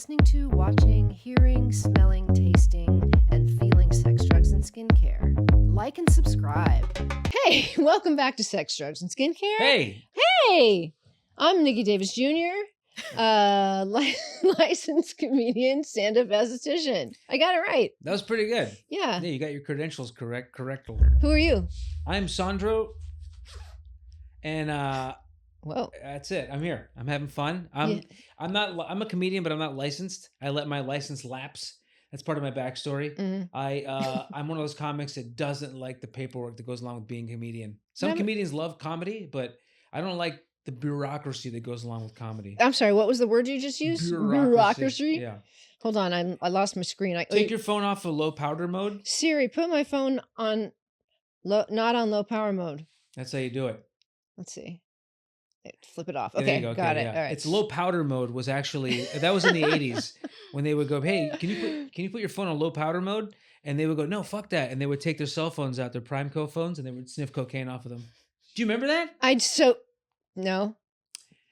listening to, watching, hearing, smelling, tasting, and feeling sex, drugs, and skincare. Like and subscribe. Hey, welcome back to Sex, Drugs, and Skincare. Hey! Hey! I'm Nikki Davis Jr., licensed comedian, stand-up esthetician. I got it right. That was pretty good. Yeah. Yeah, you got your credentials correct. Who are you? I'm Sandro, and Whoa. that's it. I'm here. I'm having fun. I'm a comedian, but I'm not licensed. I let my license lapse. That's part of my backstory. Mm-hmm. I'm one of those comics that doesn't like the paperwork that goes along with being a comedian. Some comedians love comedy, but I don't like the bureaucracy that goes along with comedy. I'm sorry, what was the word you just used? Bureaucracy? Yeah. Hold on, I lost my screen. Take your phone off of low powder mode. Siri, put my phone on not on low power mode. That's how you do it. Let's see. Flip it off. Yeah, Okay, go. got Okay, it. yeah. All right. It's low powder mode was actually, that was in the 80s when they would go, hey, can you put your phone on low powder mode? And they would go, no, fuck that. And they would take their cell phones out, their Primeco phones, and they would sniff cocaine off of them. Do you remember that? No.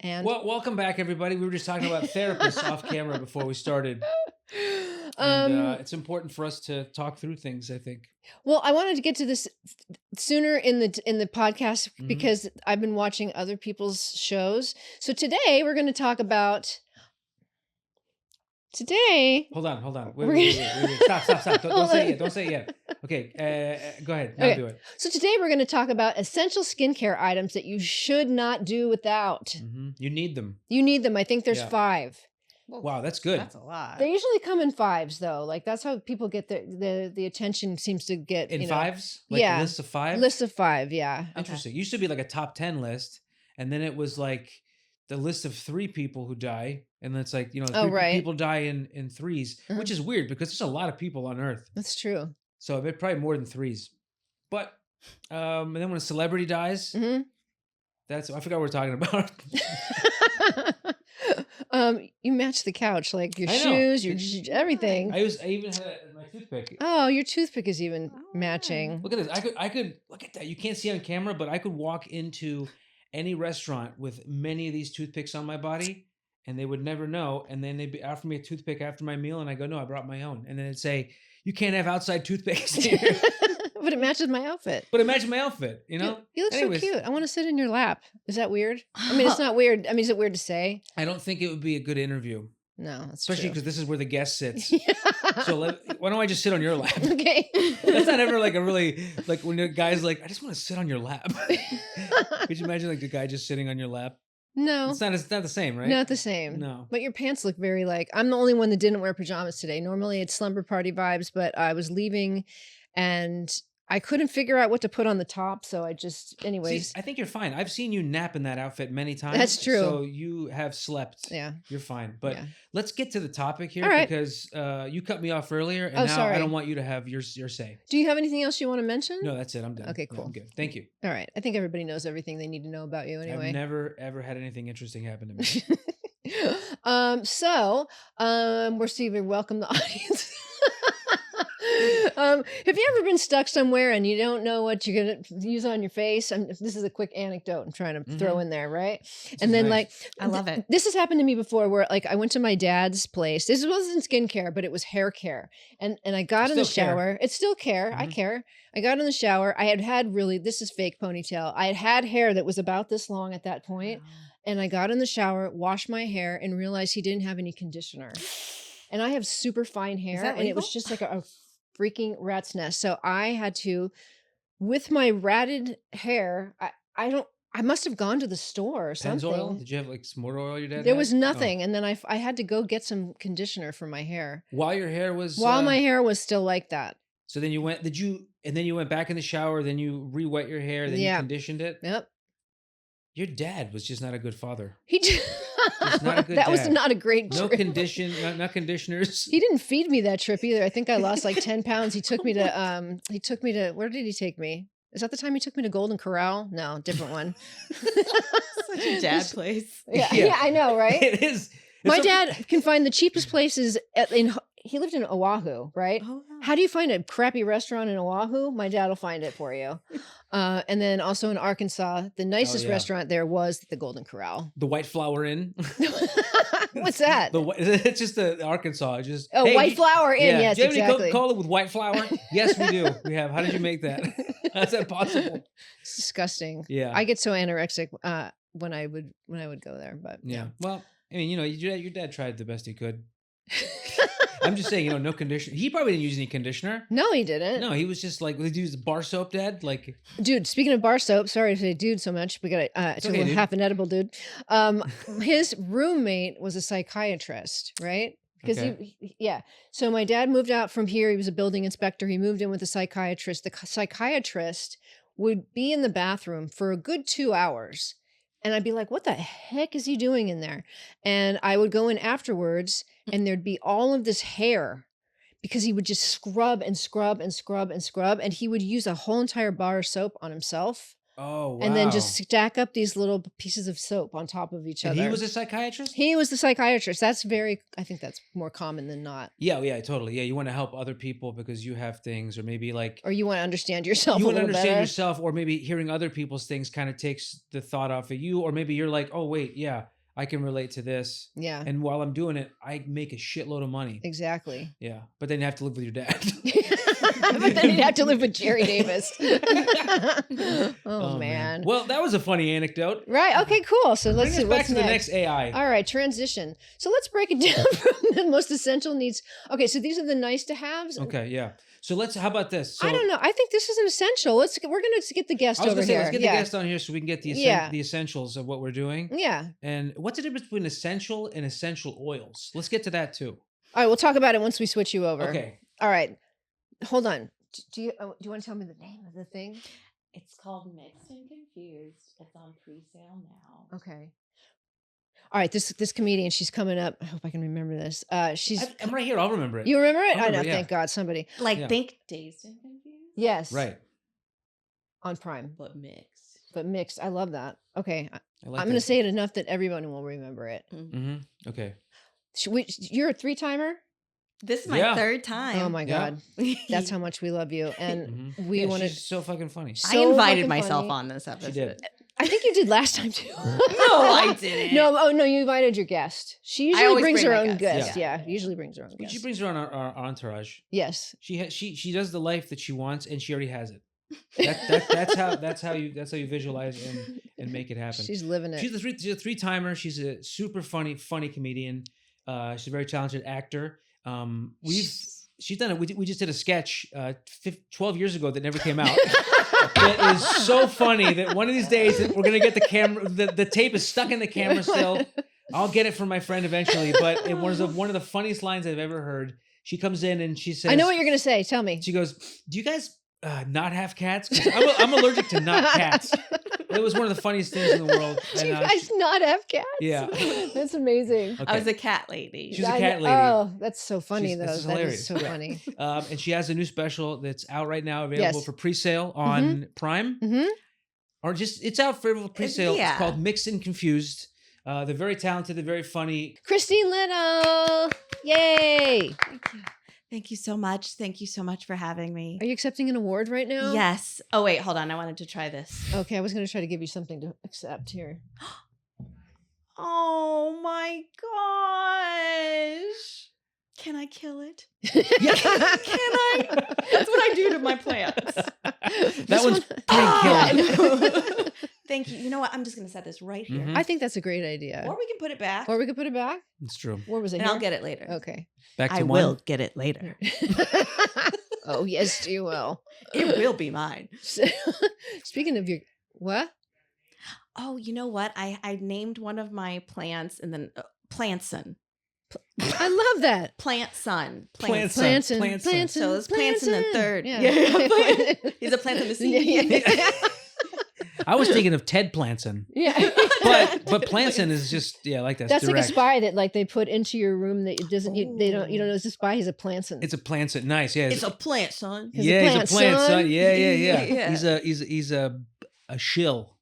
And well, welcome back, everybody. We were just talking about therapists off camera before we started. And it's important for us to talk through things, I think. Well, I wanted to get to this sooner in the podcast because I've been watching other people's shows. So today we're going to talk about. Hold on. Wait. Stop. Don't say it yet. Don't say it yet. Okay, go ahead. Now do it. So today we're going to talk about essential skincare items that you should not do without. Mm-hmm. You need them. I think there's 5. Wow, that's good. That's a lot. They usually come in 5s, though. Like that's how people get the attention seems to get in 5s. Like lists of 5. Lists of 5, yeah. Interesting. It used to be like a top 10 list, and then it was like the list of 3 people who die, and then it's like 3 people die in 3s, which is weird because there's a lot of people on Earth. That's true. So it's probably more than 3s. But and then when a celebrity dies, I forgot what we're talking about. You match the couch, like your shoes, your everything. I even had my toothpick. Oh, your toothpick is even matching. Look at this. I could look at that. You can't see on camera, but I could walk into any restaurant with many of these toothpicks on my body, and they would never know. And then they'd offer me a toothpick after my meal, and I go, no, I brought my own. And then it'd say, you can't have outside toothpicks here. But it matches my outfit. But imagine my outfit, you know? You look so cute. I want to sit in your lap. Is that weird? I mean, it's not weird. I mean, is it weird to say? I don't think it would be a good interview. No, that's especially because this is where the guest sits. Yeah. So why don't I just sit on your lap? Okay. That's not ever like a really, like when the guy's like, I just want to sit on your lap. Could you imagine like the guy just sitting on your lap? No. It's not the same, right? Not the same. No. But your pants look very like, I'm the only one that didn't wear pajamas today. Normally it's slumber party vibes, but I was leaving and I couldn't figure out what to put on the top. So I just, anyways. See, I think you're fine. I've seen you nap in that outfit many times. That's true. So you have slept. Yeah. You're fine. But let's get to the topic here because you cut me off earlier and now sorry. I don't want you to have your say. Do you have anything else you want to mention? No, that's it. I'm done. Okay, cool. No, I'm good. Thank you. All right. I think everybody knows everything they need to know about you anyway. I've never, ever had anything interesting happen to me. We're Steve. Welcome the audience. Have you ever been stuck somewhere and you don't know what you're going to use on your face? This is a quick anecdote I'm trying to throw in there, right? And then nice. I love it. This has happened to me before where like I went to my dad's place. This wasn't skincare, but it was hair care. And I got in the shower. It's still care. I care. I got in the shower. I had really, this is fake ponytail. I had hair that was about this long at that point. Wow. And I got in the shower, washed my hair and realized he didn't have any conditioner. And I have super fine hair and it was just like a freaking rat's nest. So I had to, with my ratted hair, I must have gone to the store or something. Pennzoil? Did you have like some more oil your dad There had? was nothing. Oh. And then I had to go get some conditioner for my hair. While your hair was... While my hair was still like that. So then you went, and then you went back in the shower, then you re-wet your hair, then you conditioned it? Yep. Your dad was just not a good father. He did. That was not a great trip. No conditioners. He didn't feed me that trip either. I think I lost like 10 pounds. He took me to, where did he take me? Is that the time he took me to Golden Corral? No, different one. Such a dad place. Yeah, I know, right? It is. My dad can find the cheapest places he lived in Oahu, right? Oh, wow. How do you find a crappy restaurant in Oahu? My dad will find it for you. And then also in Arkansas, the nicest yeah. restaurant there was the Golden Corral. The White Flower Inn. What's that? It's just the Arkansas. Just White Flower Inn. Yeah. Yes, Do you have exactly. any Coca-Cola with white flour? Yes, we do. We have. How did you make that? How's that possible? It's disgusting. Yeah. I get so anorexic when I would go there, but Yeah. Well, I mean, your dad tried the best he could. I'm just saying, no conditioner. He probably didn't use any conditioner. No, he didn't. No, he was just like, did he use bar soap, Dad? Like, dude, speaking of bar soap, sorry to say dude so much. We got okay, dude. half an edible dude. His roommate was a psychiatrist, right? Because Okay. So my dad moved out from here. He was a building inspector. He moved in with a psychiatrist. The psychiatrist would be in the bathroom for a good 2 hours. And I'd be like, what the heck is he doing in there? And I would go in afterwards and there'd be all of this hair because he would just scrub and scrub and scrub and scrub. And he would use a whole entire bar of soap on himself. Oh, wow. And then just stack up these little pieces of soap on top of each And other. he was a psychiatrist? He was the psychiatrist. I think that's more common than not. Yeah, totally. Yeah, you want to help other people because you have things, or maybe like... Or you want to understand yourself you a want to little understand better. yourself, or maybe hearing other people's things kind of takes the thought off of you, or maybe you're like, oh, wait, yeah, I can relate to this. Yeah. And while I'm doing it, I make a shitload of money. Exactly. Yeah. But then you have to live with your dad. But then you'd have to live with Jerry Davis. oh, man. Well, that was a funny anecdote. Right. Okay, cool. So let's see Bring us back what's to the next AI. All right, transition. So let's break it down from the most essential needs. Okay, so these are the nice to haves. Okay, yeah. So how about this? So, I don't know. I think this is an essential. We're going to get the guest I was over going to say, here. let's get the guest on here so we can get the the essentials of what we're doing. Yeah. And what's the difference between essential and essential oils? Let's get to that too. All right, we'll talk about it once we switch you over. Okay. All right. Hold on. Do you want to tell me the name of the thing? It's called Mixed and Confused. It's on pre-sale now. Okay. All right, this comedian, she's coming up. I hope I can remember this. I'm right here. I'll remember it. You remember it? I know. Thank God, somebody. Think Dazed and Confused? Yes. Right. On Prime. But mixed. But mixed. I love that. Okay. I like I'm going to say it enough that everyone will remember it. Mm-hmm. Okay. You're a 3-timer? This is my third time. Oh my God. That's how much we love you. And we want to. She's so fucking funny. I invited myself on this episode. She did. I think you did last time too. No, I didn't. No, you invited your guest. She usually brings her own guest. Yeah. Usually brings her own guest. She brings her on our entourage. Yes. She does the life that she wants, and she already has it. That's how you visualize and make it happen. She's living it. She's a 3-timer. She's a super funny comedian. She's a very talented actor. She's done it. We just did a sketch 12 years ago that never came out. It is so funny that one of these days we're gonna get the camera. The tape is stuck in the camera still. I'll get it from my friend eventually. But it was one of the funniest lines I've ever heard. She comes in and she says, "I know what you're gonna say. Tell me." She goes, "Do you guys not have cats? 'Cause I'm allergic to not cats." It was one of the funniest things in the world. Do you guys not have cats? Yeah. That's amazing. Okay. I was a cat lady. She's a cat lady. Oh, that's so funny though. This is That hilarious. is so funny. And she has a new special that's out right now, available for pre-sale on Prime. Mm-hmm. Or it's out for pre-sale. Yeah. It's called Mixed and Confused. They're very talented. They're very funny. Christine Leno. Yay. Thank you so much. Thank you so much for having me. Are you accepting an award right now? Yes. Oh, wait, hold on. I wanted to try this. Okay, I was going to try to give you something to accept here. Oh my gosh. Can I kill it? Can I? That's what I do to my plants. That one's pretty killed. Thank you. You know what? I'm just going to set this right here. I think that's a great idea. Or we can put it back. Or we could put it back. It's true. Where was it? And here? I'll get it later. Okay. Back to I one. will get it later. Oh, yes, you will. It will be mine. Speaking of your, what? Oh, you know what? I named one of my plants and then Plantson. I love that. Plant son. Plantson. So it's Plantson the third. Yeah. He's a plant in the sea. I was thinking of Ted Planson. Yeah. But Planson is just, I like that. That's direct. like a spy that like they put into your room that it doesn't, you don't know it's a spy. He's a Planson. It's a Planson. Nice. Yeah. It's a plant, son. He's He's a plant, son. Yeah. Yeah. He's a shill.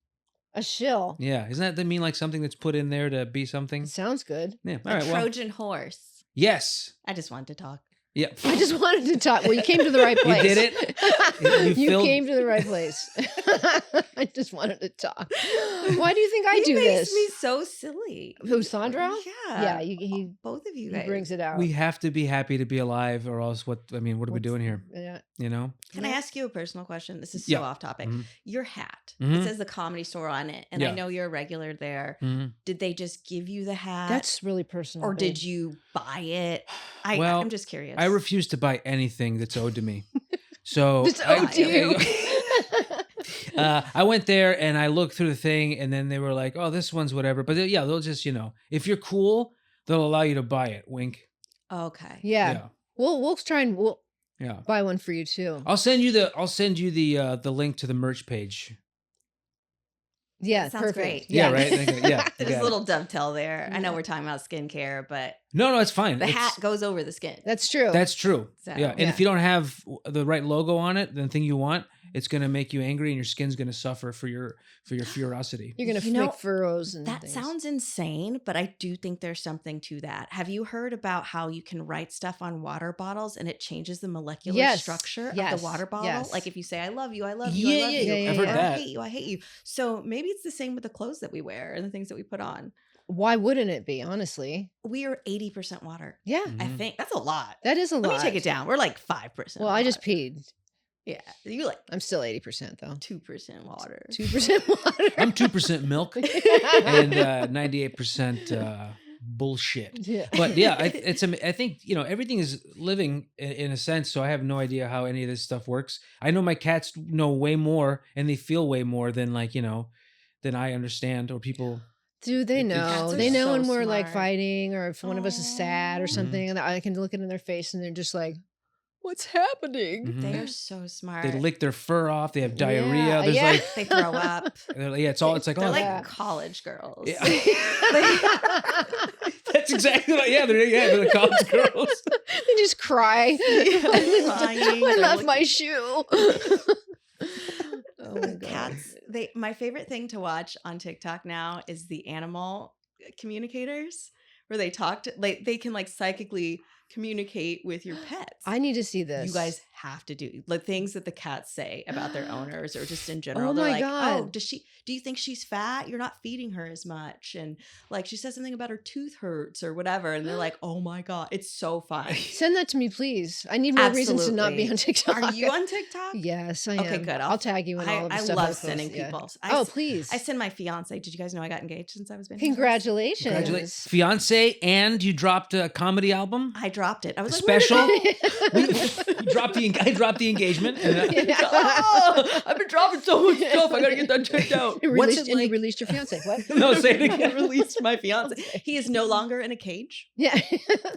A shill. Yeah. Isn't that mean like something that's put in there to be something? It sounds good. Yeah. All A right. Well, Trojan horse. yes. I just wanted to talk. Yeah. I just wanted to talk. Well, you came to the right place. You did it. You came to the right place. I just wanted to talk. Why do you think I He do makes this? me so silly. Who, Sandra? Yeah. He Both of you he guys. brings it out. We have to be happy to be alive, or else what are we doing here? Yeah. You know? Can I ask you a personal question? This is so Yeah. off topic. Mhm. Your hat. Mhm. It says the Comedy Store on it, and I Yeah. know you're a regular there. Mhm. Did they just give you the hat? That's really personal. or babe. did you buy it? Well, I'm just curious. I refuse to buy anything that's owed to me. So It's owed to you. I went there and I looked through the thing, and then they were like, "Oh, this one's whatever." But yeah, they'll just, if you're cool, they'll allow you to buy it. Wink. Okay. Yeah. We'll try and we'll Yeah. buy one for you too. I'll send you the link to the merch page. Yeah, That sounds perfect. great. Yeah, right. Yeah, There's yeah. a little dovetail there. I know Yeah. we're talking about skincare, but No, it's fine. the hat goes over the skin. That's true. That's true. So, Yeah, and if you don't have the right logo on it, the thing you want, it's gonna make you angry, and your skin's gonna suffer for your ferocity. You're gonna You know, make furrows and That things. sounds insane, but I do think there's something to that. Have you heard about how you can write stuff on water bottles and it changes the molecular Yes, structure of yes, the water bottle? yes. Like if you say, I love you, I love you, I Yeah, love yeah, you. yeah, I've heard yeah. or, that. I hate you, I hate you. So maybe it's the same with the clothes that we wear and the things that we put on. Why wouldn't it be, honestly? We are 80% water. Yeah. Mhm. I think that's a lot. That is a lot. Let me take it down. We're like 5%. Well, I just water. peed. Yeah. You like I'm still 80% though. 2% water. 2% water. I'm 2% milk and 98% bullshit. Yeah. But yeah, I think everything is living in a sense. So I have no idea how any of this stuff works. I know my cats know way more and they feel way more than than I understand, or people. Do they Cats know? are They know so when we're like smart. fighting, or if one of us is sad or Aw. something, and I can look it in their face and they're just like, "What's happening?" Mhm. They are so smart. They lick their fur off. They have Yeah, diarrhea. There's yeah. They throw up. they're like, it's like They're like yeah. college girls. Yeah. That's exactly what. Yeah, they're the college girls. They just cry. Crying, I they're left looking- my shoe. Oh my god. Cats. My favorite thing to watch on TikTok now is the animal communicators, where they talk to they can like psychically communicate with your pets. I need to see this. You guys have to do the things that the cats say about their owners, or just in general. Oh They're my like, God. "Oh, do you think she's fat? You're not feeding her as much." And like she says something about her tooth hurts or whatever, and they're like, "Oh my god, it's so fun." Send that to me, please. I need more reasons to not be Absolutely. on TikTok. Are you on TikTok? Yes, I am. Okay, good. I'll tag you in all of the I stuff. love post, sending yeah. people. Oh, please. I send my fiance. Did you guys know I got engaged since I was been? Congratulations. Congratulations, fiance, and you dropped a comedy album. I dropped it. I was like, Special. where did I dropped the engagement. And, oh, I've been dropping so much stuff. I gotta get that checked out. You What's released, it and you like? released your fiance. What? No, say it I again. released my fiance. He is no longer in a cage. Yeah.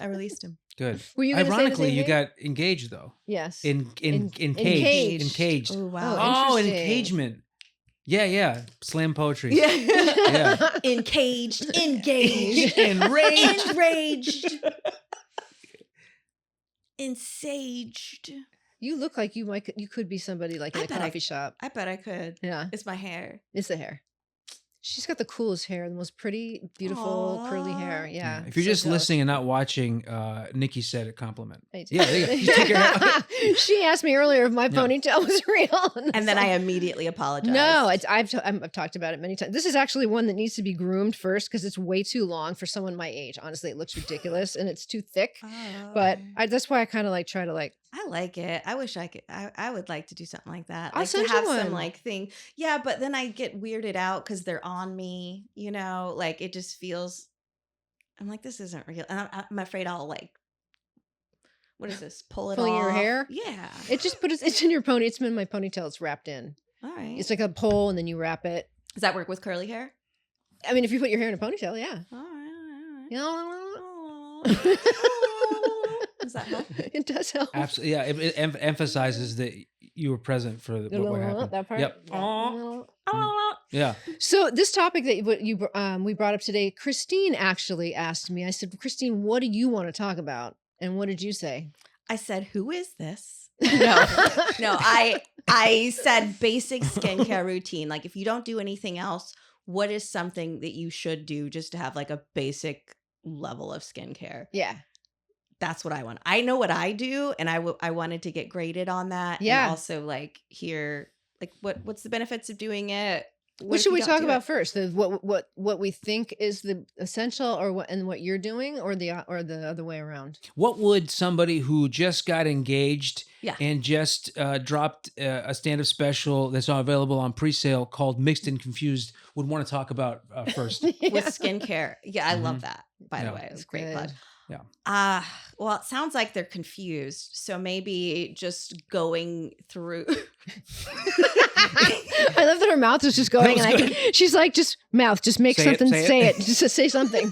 I released him. Good. Were you gonna say the Ironically, same you thing? got engaged though. Yes. Encaged. Encaged. Encaged. Oh wow. Oh, Oh, an interesting. engagement. Yeah. Slam poetry. Yeah. Yeah. Encaged. Engaged. Enraged. Enraged. Ensaged. You look like you could be somebody like in I a bet I- coffee shop. I bet I could. Yeah. It's my hair. It's the hair. She's got the coolest hair, the most pretty, beautiful, curly hair. Aw. Yeah. If you're so just jealous. listening and not watching, Nikki said a compliment. I do. Yeah, there you go. Just take your hair. She asked me earlier if my Yeah. ponytail was real. And then I immediately apologized. No, I've talked about it many times. This is actually one that needs to be groomed first because it's way too long for someone my age. Honestly, it looks ridiculous and it's too thick. Oh, But okay. that's why I kind of like try to like. I like it. I wish I could. I would like to do something like that. I'll Like send to you have some one. like thing. Yeah, but then I get weirded out because they're on me. You know, like it just feels. I'm like, this isn't real, and I'm afraid I'll like. What is this? Pull it Pulling off. your hair? Yeah. It just it's in your pony. It's in my ponytail. It's wrapped in. All right. It's like a pole, and then you wrap it. Does that work with curly hair? I mean, if you put your hair in a ponytail, yeah. All right. You know, Does that help? it does help. Absolutely. Yeah. It emphasizes that you were present for what happened. That part. Yep. Yeah. So this topic that we brought up today, Christine actually asked me. I said, Christine, what do you want to talk about? And what did you say? I said, "Who is this?" No, no. I said basic skincare routine. Like if you don't do anything else, what is something that you should do just to have like a basic level of skincare? Yeah. that's what I want. I know what I do, and I wanted to get graded on that. Yeah. And also like hear like what's the benefits of doing it. What should we talk about first? What we think is the essential, or what you're doing, or the other way around? What would somebody who just got engaged Yeah. and just dropped a stand-up special that's available on pre-sale called Mixed and Confused would want to talk about first? with skincare? Yeah, I love that. By the way, it's great good. plug. Yeah. Well, it sounds like they're confused. So maybe just going through. I love that her mouth is just going, and she's like, just mouth, just make something, say it, just say something.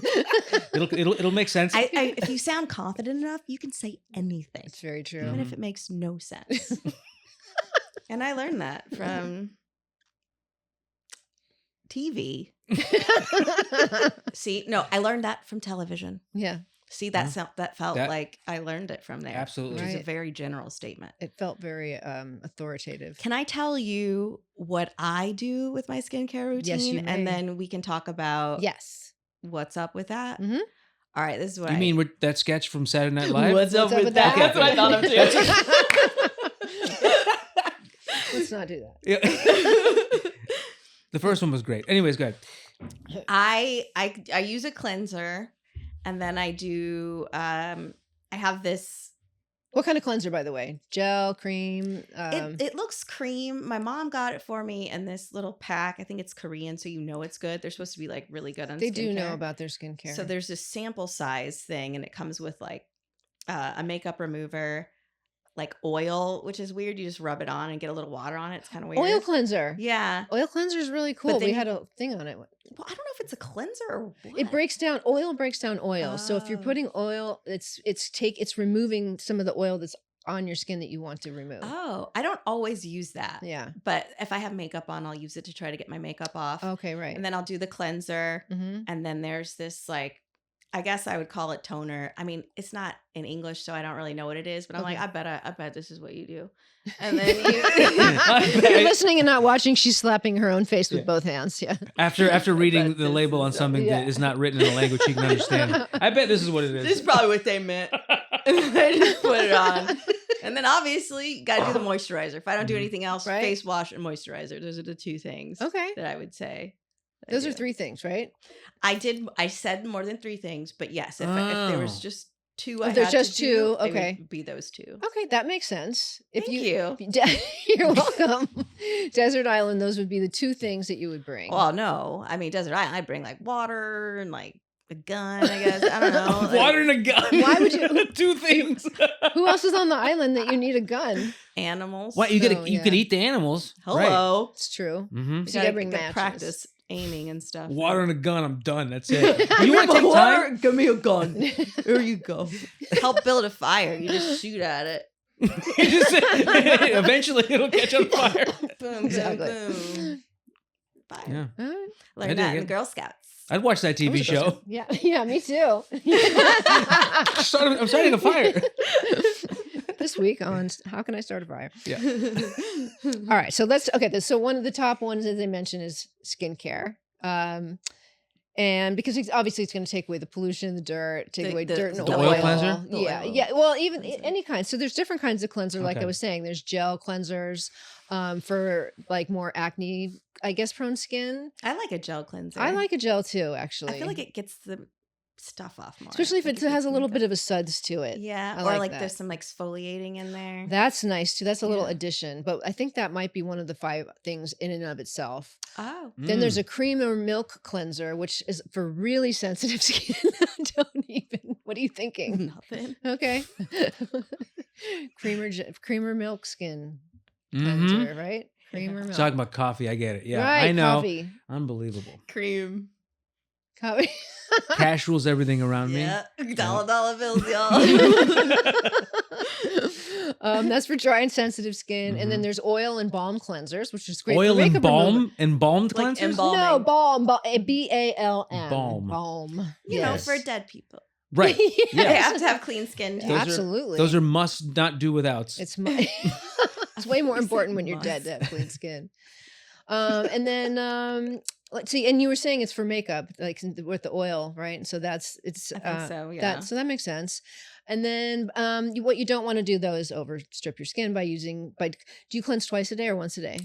It'll make sense. If you sound confident enough, you can say anything. It's very true. Even if it makes no sense. And I learned that from TV. See, no, I learned that from television. Yeah. See, that felt like I learned it from there. Absolutely. Which is a very general statement. It felt very authoritative. Can I tell you what I do with my skincare routine? Yes, you may. And then we can talk about what's up with that. Mhm. All right, this is what You mean with that sketch from Saturday Night Live? What's up with that? Okay. That's what I thought of too. Let's not do that. Yeah. The first one was great. Anyways, go ahead. I use a cleanser, and then I do I have this. What kind of cleanser, by the way? Gel, cream? It looks cream. My mom got it for me in this little pack. I think it's Korean, so you know it's good. They're supposed to be like really good on They skincare. do know about their skincare. So there's this sample size thing, and it comes with like a makeup remover, like oil, which is weird. You just rub it on and get a little water on it. It's kind of weird. Oil cleanser. Yeah. Oil cleanser is really cool. We had a thing on it. Well, I don't know if it's a cleanser or what. It breaks down oil. So if you're putting oil, it's removing some of the oil that's on your skin that you want to remove. Oh, I don't always use that. Yeah. But if I have makeup on, I'll use it to try to get my makeup off. Okay, right. And then I'll do the cleanser. Mm-hmm. And then there's this like, I guess I would call it toner. I mean, it's not in English, so I don't really know what it is. But I'm like, I bet this is what you do. And then you're listening and not watching. She's slapping her own face with both hands. Yeah. After reading the label on something that is not written in a language she can understand, I bet this is what it is. This is probably what they meant. And I just put it on. And then obviously, got to do the moisturizer. If I don't do anything else, face wash and moisturizer. Those are the two things that I would say. Those are three things, right? I said more than three things, but yes, if there was just two, if there's just two, it okay, would be those two. Okay, that makes sense. Thank you. You're welcome. Desert Island, those would be the two things that you would bring. Well, no, I mean Desert Island, I'd bring like water and like a gun. I guess I don't know. Water and a gun. Why would you? Two things. Who else is on the island that you need a gun? Animals. What you could eat the animals. Hello, right. It's true. Mm-hmm. So you gotta bring matches. Practice aiming and stuff. Water and a gun. I'm done. That's it. You want to take time? Give me a gun. There you go. Help build a fire. You just shoot at it. Eventually, it'll catch on fire. Boom, exactly. boom. Fire. Yeah. Learn that in the Girl Scouts. I'd watch that TV show. Yeah, me too. I'm starting a fire. This week on How Can I Start a Fire? Yeah. All right. So so one of the top ones, as I mentioned, is skincare. And because obviously it's going to take away the pollution, the dirt, take away dirt and oil cleanser? Yeah. Yeah. Well, even any kind. So there's different kinds of cleanser, like I was saying. There's gel cleansers for like more acne, I guess, prone skin. I like a gel cleanser. I like a gel too, actually. I feel like it gets the stuff off more. Especially if it has a little bit of a suds to it. Yeah. Or like there's some exfoliating in there. That's nice too. That's a little addition. But I think that might be one of the 5 things in and of itself. Oh. Then there's a cream or milk cleanser, which is for really sensitive skin. Don't even. What are you thinking? Nothing. Okay. creamer milk skin cleanser, right? Creamer milk. Talking about coffee, I get it. Yeah, right, I know. Coffee. Unbelievable. Cream. Coffee. Cash rules everything around me. Yeah. Dollar bills, y'all. That's for dry and sensitive skin. And then there's oil and balm cleansers, which is great. Oil for and balm? Embalmed Like cleansers? embalming. No, balm. BALM. Balm. Balm. You know, for dead people. Right. Yes. They have to have clean skin too. Absolutely. Those are must not do withouts. It's way more important when you're dead to have clean skin. And then Let's see, and you were saying it's for makeup, like with the oil, right? So it's I think so. Yeah. that makes sense. And then what you don't want to do though is overstrip your skin by do you cleanse twice a day or once a day?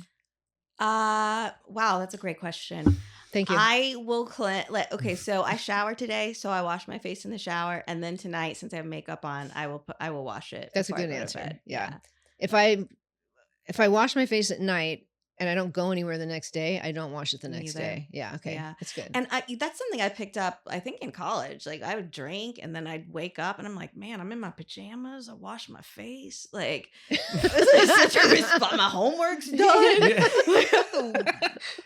Wow, that's a great question. Thank you. I will cleanse. Okay, so I showered today, so I wash my face in the shower, and then tonight, since I have makeup on, I will wash it. That's a before I good go to answer. bed. Yeah. If I wash my face at night and I don't go anywhere the next day, I don't wash it the next Neither. day. Yeah. Okay. Yeah. That's good. And that's something I picked up, I think, in college. Like, I would drink, and then I'd wake up, and I'm like, man, I'm in my pajamas. I wash my face. Like, it's such a response. My homework's done. Yeah.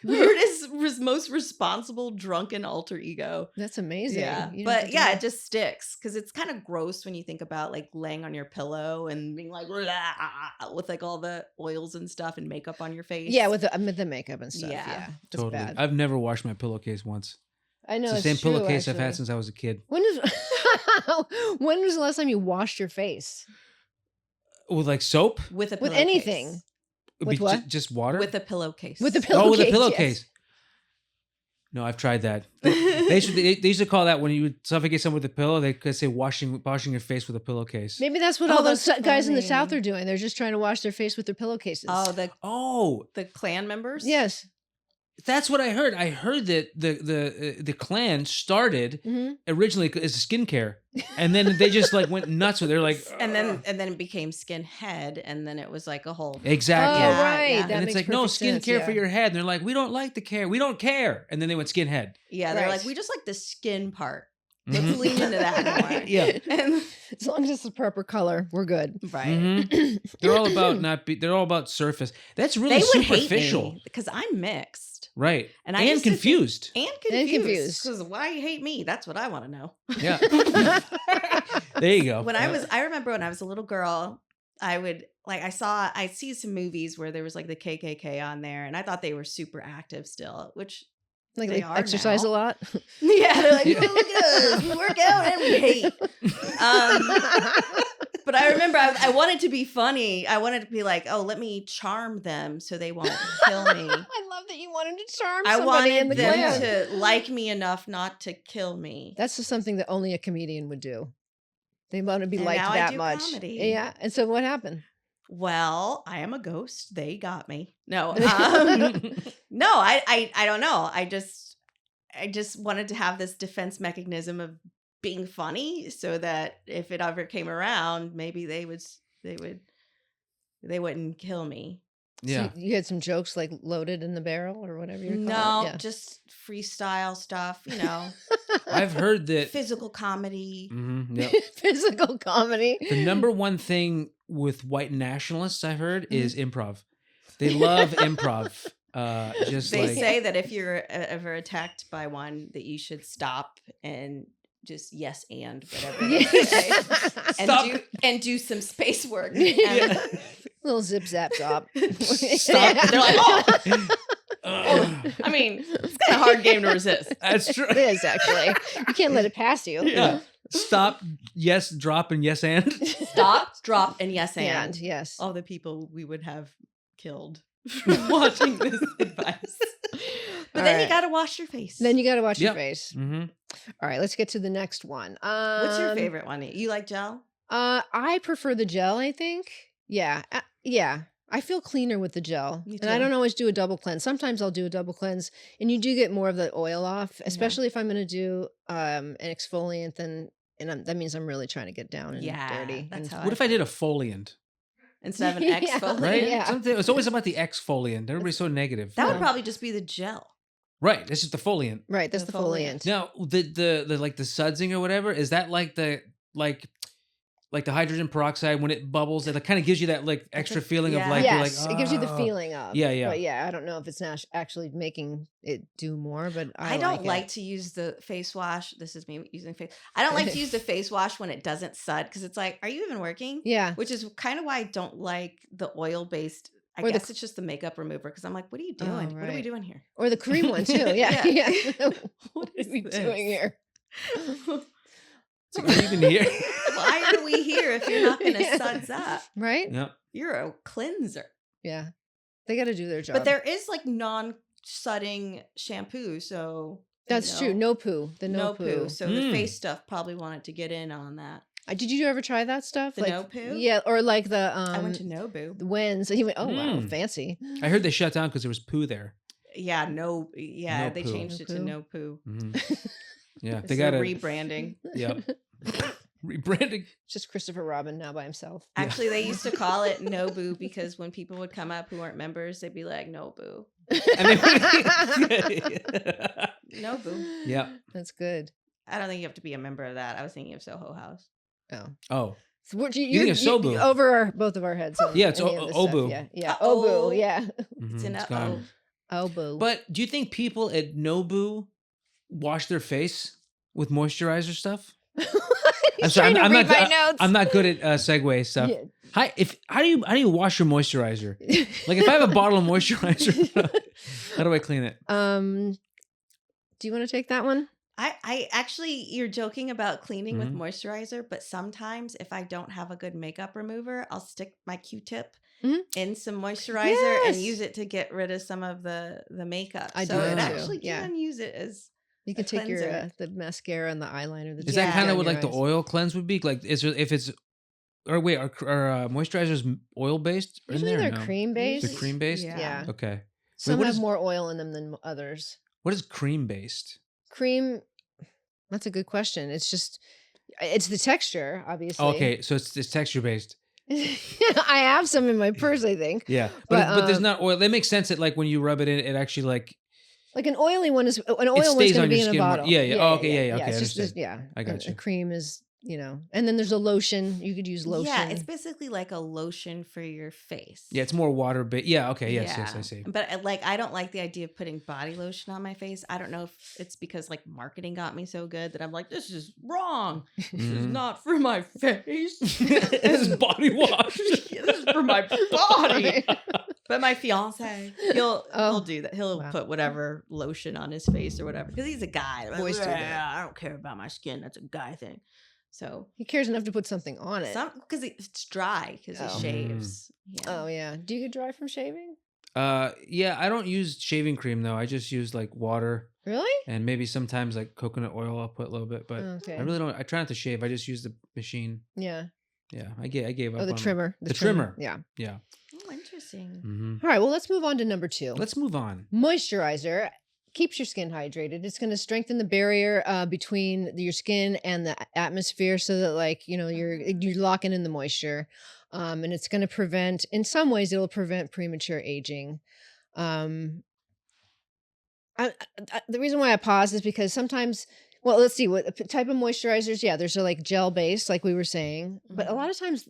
The weirdest, most responsible drunken alter ego. That's amazing. Yeah, You don't have but to yeah, do it that. just sticks because it's kind of gross when you think about like laying on your pillow and being like with like all the oils and stuff and makeup on your face. Yeah, with the makeup and stuff. Yeah. Yeah. It's Totally. bad. I've never washed my pillowcase once. I know. It's the same true, pillowcase I've actually. had since I was a kid. When was the last time you washed your face? With like soap? with a With pillowcase. anything. It'd With be what? just water? With a pillowcase. With a pillowcase. Oh, with a yes. pillowcase. No, I've tried that. They used to call that when you would suffocate someone with a pillow. They could say washing your face with a pillowcase. Maybe that's what Oh, all those that's guys in the funny. South are doing. They're just trying to wash their face with their pillowcases. Oh, the clan members. yes. That's what I heard. I heard that the clan started hmm originally as skincare, and then they just like went nuts with it. They're like, And then it became skinhead, and then it was like a whole. exactly. Oh, Yeah, right. yeah. That And makes it's like, no, perfect sense, skincare yeah. for your head. And they're like, we don't like the care. We don't care. And then they went skinhead. Yeah, they're Right. like, we just like the skin part. Let's Mhm. lean into that more. Yeah. And, As long as it's the proper color, we're good. right. Mhm. They're all about they're all about surface. That's really They would superficial. hate me because I'm mixed Right. And I used to think- confused. and And confused. confused. Because why hate me? That's what I want to know. Yeah. There you go. When I remember when I was a little girl, I would I see some movies where there was like the KKK on there, and I thought they were super active still, which Like They they are exercise now. a lot. yeah, they're like, oh, look at us, we work out and we hate. But I remember I wanted to be funny. I wanted to be like, oh, let me charm them so they won't kill me. I love that you wanted to charm I somebody in wanted the them clan. to like me enough not to kill me. That's just something that only a comedian would do. They want to be And liked now I that do much. comedy. Yeah. And so what happened? Well, I am a ghost. They got me. No, no, I don't know. I just wanted to have this defense mechanism of being funny, so that if it ever came around, maybe they wouldn't kill me. Yeah. So you had some jokes like loaded in the barrel or whatever you're No, calling it. just freestyle stuff. I've heard that Physical comedy. Mhm, yep. Physical comedy. The number one thing with white nationalists I've heard Mm-hmm. is improv. They love improv. Just They like say that if you're ever attacked by one, that you should stop and just yes and whatever they say. Stop. and do some space work. Yeah. Little zip zap zop. Stop. They're like, oh, Ugh. I mean, it's kind of a hard game to resist. That's true. It is actually. You can't let it pass you. Yeah. Stop. Yes. Drop and yes and. Stop, drop, and yes and. And yes. All the people we would have killed from watching this advice. But All then you right. got to wash your face. Then you got to wash your Yep. face. Mm-hmm. All right, let's get to the next one. What's your favorite one? You like gel? I prefer the gel, I think. Yeah. Yeah. I feel cleaner with the gel. Me And I too. don't always do a double cleanse. Sometimes I'll do a double cleanse and you do get more of the oil off, especially if I'm going to do an exfoliant that means I'm really trying to get down and Yeah, dirty. that's and- how What if I did a foliant? Instead of an Yeah. exfoliant. Right? Yeah. It's always about the exfoliant. Everybody's so negative. That would Yeah. probably just be the gel. Right. This is the foliant. Right, that's The the foliant. foliant. Now, the like the sudsing or whatever, is that like the hydrogen peroxide when it bubbles? It kind of gives you that like extra feeling of yeah. like you're like, Yes, it gives you the "Oh." feeling of. Yeah, yeah. But yeah, I don't know if it's not actually making it do more, but I don't like it. to use the face wash. This is me using face. I don't like to use the face wash when it doesn't sud because it's like, are you even working? Yeah. Which is kind of why I don't like the oil based. I Or the- guess it's just the makeup remover because I'm like, what are you doing? Oh, What are we right. doing here? Or the cream one too. Yeah. Yeah. Yeah. What are we doing here? It's like, are you even here? Why are we here if you're not going to Yeah. suds up? Right? Yep. You're a cleanser. Yeah. They got to do their job. But there is like sudding shampoo, so That's true. No poo. The no poo. So the face stuff probably wanted to get in on that. Did you ever try that stuff? The no poo? Yeah, or like the I went to Nobu. The Wens. He went, oh wow, fancy. I heard they shut down because there was poo there. Yeah, they poo. changed it to no poo. Yeah, It's they got rebranding. Yep. Rebranding. Just Christopher Robin now by himself. Actually, they used to call it Nobu because when people would come up who weren't members, they'd be like, Nobu. Nobu. Yeah. That's good. I don't think you have to be a member of that. I was thinking of Soho House. Oh. So what You think of Sobu. over both of our heads. Yeah, it's Obu. Yeah. Obu, yeah. It's an gone. Obu. But do you think people at Nobu wash their face with moisturizer stuff? I'm sorry, I'm not notes. I'm not good at segue stuff. Yeah. How do you wash your moisturizer? Like if I have a bottle of moisturizer, how do I clean it? Do you want to take that one? I actually, you're joking about cleaning with moisturizer, but sometimes if I don't have a good makeup remover, I'll stick my Q-tip in some moisturizer and use it to get rid of some of the makeup. I so do it too. actually can use it as you can take your cleanser. the mascara and the eyeliner. Is that kind of what like the oil cleanse would be? Like is there, if it's or wait, are moisturizers oil based? Usually they're cream based. They're cream based? Yeah. Okay. Some have more oil in them than others. What is cream based? Cream, that's a good question. It's the texture, obviously. Okay, so it's texture based. I have some in my purse, I think. Yeah, but there's not oil. That makes sense that like when you rub it in, it actually like an oily one is an oil one's going to be in a bottle. Yeah. Oh, okay, okay. It's just I got you. A cream is. And then there's a lotion. You could use lotion. Yeah, it's basically like a lotion for your face. Yeah, it's more water based. Yeah, okay, yes, I see. But I don't like the idea of putting body lotion on my face. I don't know if it's because like marketing got me so good that I'm like, this is wrong. This is not for my face. This is body wash. This is for my body. But my fiance, he'll do that. He'll put whatever lotion on his face or whatever because he's a guy. Boys do that. I don't care about my skin. That's a guy thing. So he cares enough to put something on it. Because it's dry because he shaves. Yeah. Oh yeah. Do you get dry from shaving? Yeah, I don't use shaving cream though. I just use like water. Really? And maybe sometimes like coconut oil I'll put a little bit, but I really don't. I try not to shave. I just use the machine. Yeah. Yeah, I gave up. Oh, the trimmer. The trimmer. Yeah. Yeah. Oh, interesting. Mm-hmm. All right. Well, let's move on to number 2. Let's move on. Moisturizer keeps your skin hydrated. It's going to strengthen the barrier between your skin and the atmosphere, so that like you're locking in the moisture, and it's going to prevent. In some ways, it'll prevent premature aging. The reason why I pause is because sometimes. Well, let's see what type of moisturizers. Yeah, there's like gel based, like we were saying, but a lot of times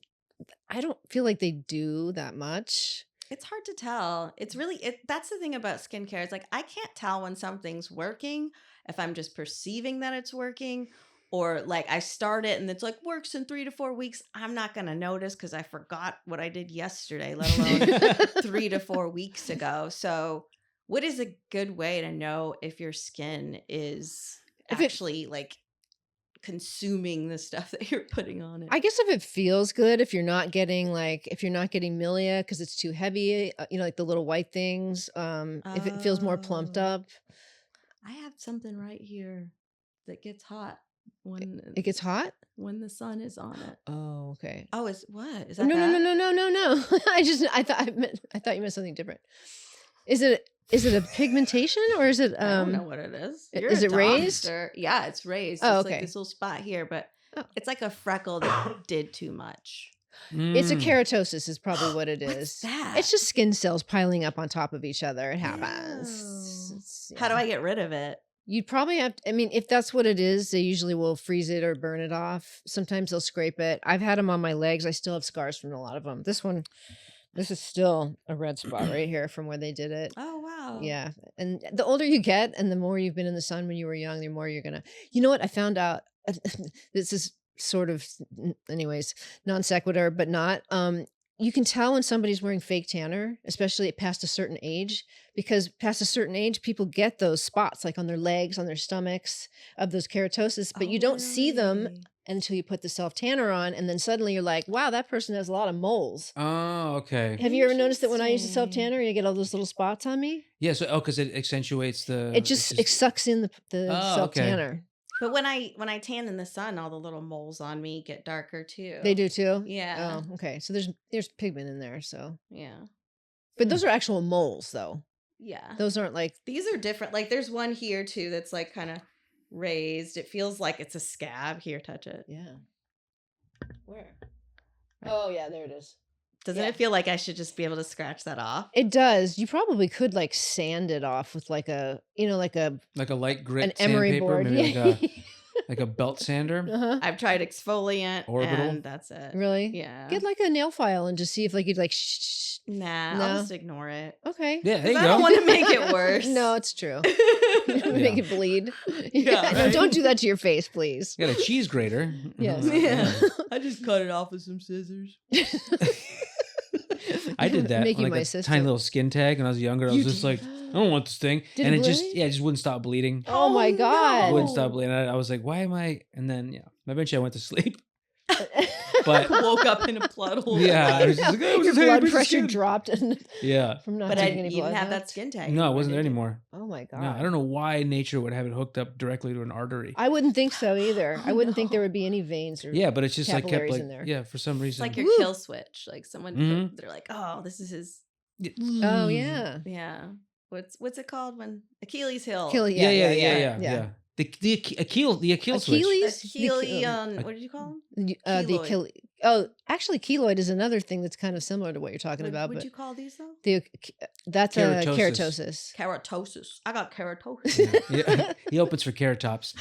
I don't feel like they do that much. It's hard to tell. It's really that's the thing about skincare. It's like I can't tell when something's working if I'm just perceiving that it's working, or like I start it and it's like works in 3 to 4 weeks. I'm not gonna notice because I forgot what I did yesterday, let alone 3 to 4 weeks ago. So, what is a good way to know if your skin is actually like consuming the stuff that you're putting on it? I guess if it feels good, if you're not getting milia because it's too heavy, like the little white things, if it feels more plumped up. I have something right here that gets hot when it gets hot when the sun is on it. Oh, okay. Oh, is that no. I thought you meant something different. Is it a pigmentation or is it? I don't know what it is. Is it raised? Yeah, it's raised. Oh, it's okay. like this little spot here, but it's like a freckle that did too much. It's a keratosis is probably what it is. What's that? It's just skin cells piling up on top of each other. It happens. How do I get rid of it? You'd probably have to, if that's what it is, they usually will freeze it or burn it off. Sometimes they'll scrape it. I've had them on my legs. I still have scars from a lot of them. This is still a red spot right here from where they did it. Oh, wow. Yeah. And the older you get and the more you've been in the sun when you were young, the more you're going to, you know what? I found out, this is sort of, anyways, non sequitur, but not. You can tell when somebody's wearing fake tanner, especially past a certain age, because past a certain age, people get those spots like on their legs, on their stomachs of those keratosis, but you don't see them until you put the self tanner on, and then suddenly you're like, wow, that person has a lot of moles. Oh, okay. Have you ever noticed that when I use the self Interesting. tanner, you get all those little spots on me? Yeah. So, because it accentuates the. It just it sucks in the Oh, self okay. tanner. But when I tan in the sun, all the little moles on me get darker too. They do too. Yeah. Oh, okay. So there's pigment in there. So, Yeah. but those are actual moles, though. Yeah. Those aren't like. These are different. Like there's one here too that's like kind of raised. It feels like it's a scab. Here, touch it. Yeah. Where? Oh yeah, there it is. Doesn't Yeah. it feel like I should just be able to scratch that off? It does. You probably could like sand it off with like a, like a like a light grit an emery sandpaper, board. maybe Yeah. like a belt sander. Uh-huh. I've tried exfoliant Orbital? and that's it. Really? Yeah. Get like a nail file and just see if like you'd like. Nah, No. I'll just ignore it. Okay. Yeah, there 'Cause you I go. don't want to make it worse. No, it's true. Make it bleed. Yeah, No, right. don't do that to your face, please. You got a cheese grater. Yes. Yeah. I just cut it off with some scissors. I did that. Make on you like my a sister. tiny little skin tag when I was younger. I was just like, I don't want this thing. Did and it it just, bleed? it just wouldn't stop bleeding. Oh my no. God. It wouldn't stop bleeding. I was like, why am I? And then, eventually I went to sleep. But Woke up in a puddle. yeah, I was just like, oh, it was Your a tiny blood piece of pressure skin. dropped and Yeah. from not But I taking any didn't blood. have huh? that skin tag. No, it wasn't there did you? anymore. Oh my God. No, I don't know why nature would have it hooked up directly to an artery. I wouldn't think so either. I Oh, wouldn't think no. there would be any veins or Yeah, but it's just like kept capillaries like, in there. yeah, for some It's reason. like your Woo. kill switch. Like someone, Mhm. they're like, oh, this is his. Oh yeah. Yeah. What's it called when Achilles heel? Kill Yeah, yeah. yeah. The Achilles switch. Achilles? Achilles. What did you call him? The Keloid. Achilles. Oh, actually, keloid is another thing that's kind of similar to what you're talking What about. would But you call these though? that's Keratosis. keratosis. Keratosis. I got keratosis. Yeah. He opens for Carrot Tops.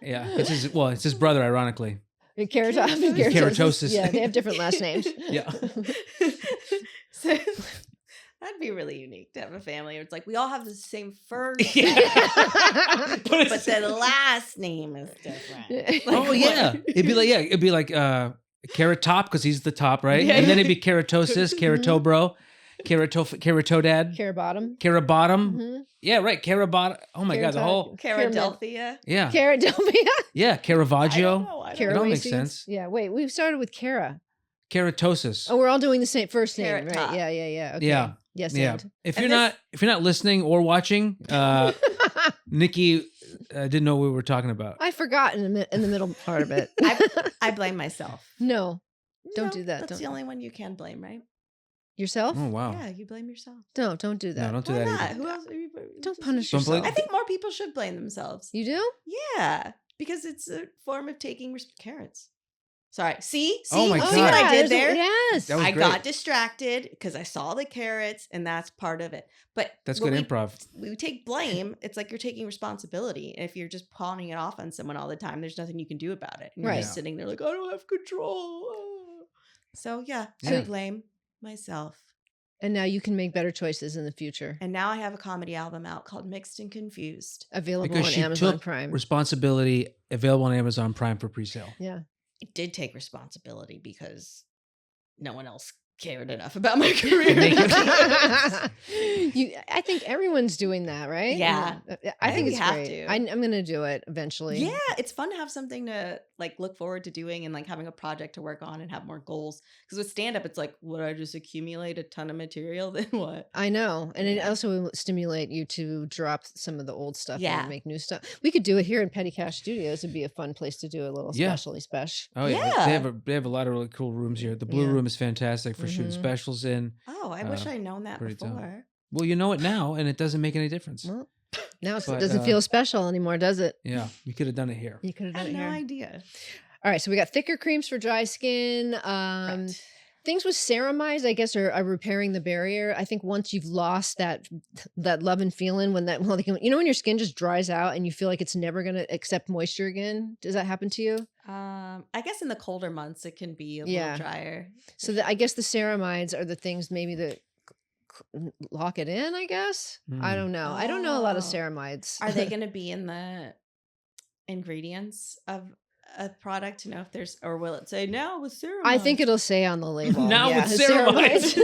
Yeah, it's his brother, ironically. Keratosis. Keratosis. Yeah, they have different last names. Yeah. So, that'd be really unique to have a family where it's like we all have the same first, Yeah. but the last name is different. Oh yeah, it'd be like Carrot Top because he's the top, right? Yeah. And then it'd be Keratosis, Keratobro, Keratodad, Carrot bottom. Carabottom. Mm-hmm. Yeah, right. Carabot. Oh my god, the whole Caradelphia. yeah, Caradelphia. yeah. I don't Caravaggio, know. I don't It know. all makes Carawaces. sense. Yeah. Wait, we started with Cara. Keratosis. Oh, we're all doing the same first name, Carrot right? Top. Yeah. Okay. Yeah. Yes. Yeah. And. If And you're not listening or watching, Nikki didn't know what we were talking about. I forgot in the middle part of it. I blame myself. No, Don't No, do that. That's Don't- the only one you can blame, right? yourself. Oh wow. Yeah, you blame yourself. No, don't do that. No, don't do Why that not? either. Who else? Are you, Don't punish Don't blame- yourself. I think more people should blame themselves. You do? Yeah, because it's a form of taking carrots. Sorry. See? Oh my See God. what I did there's a- there? Yes. That was I great. got distracted because I saw the carrots, and that's part of it. But That's when good improv. we take blame, it's like you're taking responsibility. And if you're just pawning it off on someone all the time, there's nothing you can do about it. And you're Right. just sitting there like, I don't have control. Oh. So yeah, Yeah. I blame myself. And now you can make better choices in the future. And now I have a comedy album out called Mixed and Confused. Available Because on she Amazon took Prime. responsibility, available on Amazon Prime for pre-sale. Yeah. I did take responsibility because no one else cared enough about my career. I think everyone's doing that, right? Yeah. I think we it's have great. to. I'm going to do it eventually. Yeah, it's fun to have something to like look forward to doing and like having a project to work on and have more goals. Because with stand up, it's like, would I just accumulate a ton of material? Then what? I know. And it Yeah. also will stimulate you to drop some of the old stuff Yeah. and make new stuff. We could do it here in Petty Cash Studios. It'd be a fun place to do a little Yeah. specially special. Oh yeah, Yeah. they have a lot of really cool rooms here. The Blue Yeah. Room is fantastic for shooting Mhm. specials in. Oh, I wish Uh, I'd known that pretty tough. before. Well, you know it now, and it doesn't make any difference. Well, now it But, doesn't feel special anymore, does it? Yeah, you could have done it here. You could have I done had it no here. idea. All right, so we got thicker creams for dry skin. Right. Things with ceramides, I guess, are repairing the barrier. I think once you've lost that love and feeling when when your skin just dries out and you feel like it's never going to accept moisture again. Does that happen to you? I guess in the colder months it can be a Yeah. little drier. So I guess the ceramides are the things maybe that lock it in, I guess. I Hmm. don't know. I don't know a lot of Oh. ceramides. Are they going to be in the ingredients of a product to know if there's, or will it say now with ceramide? I think it'll say on the label. Now with ceramides.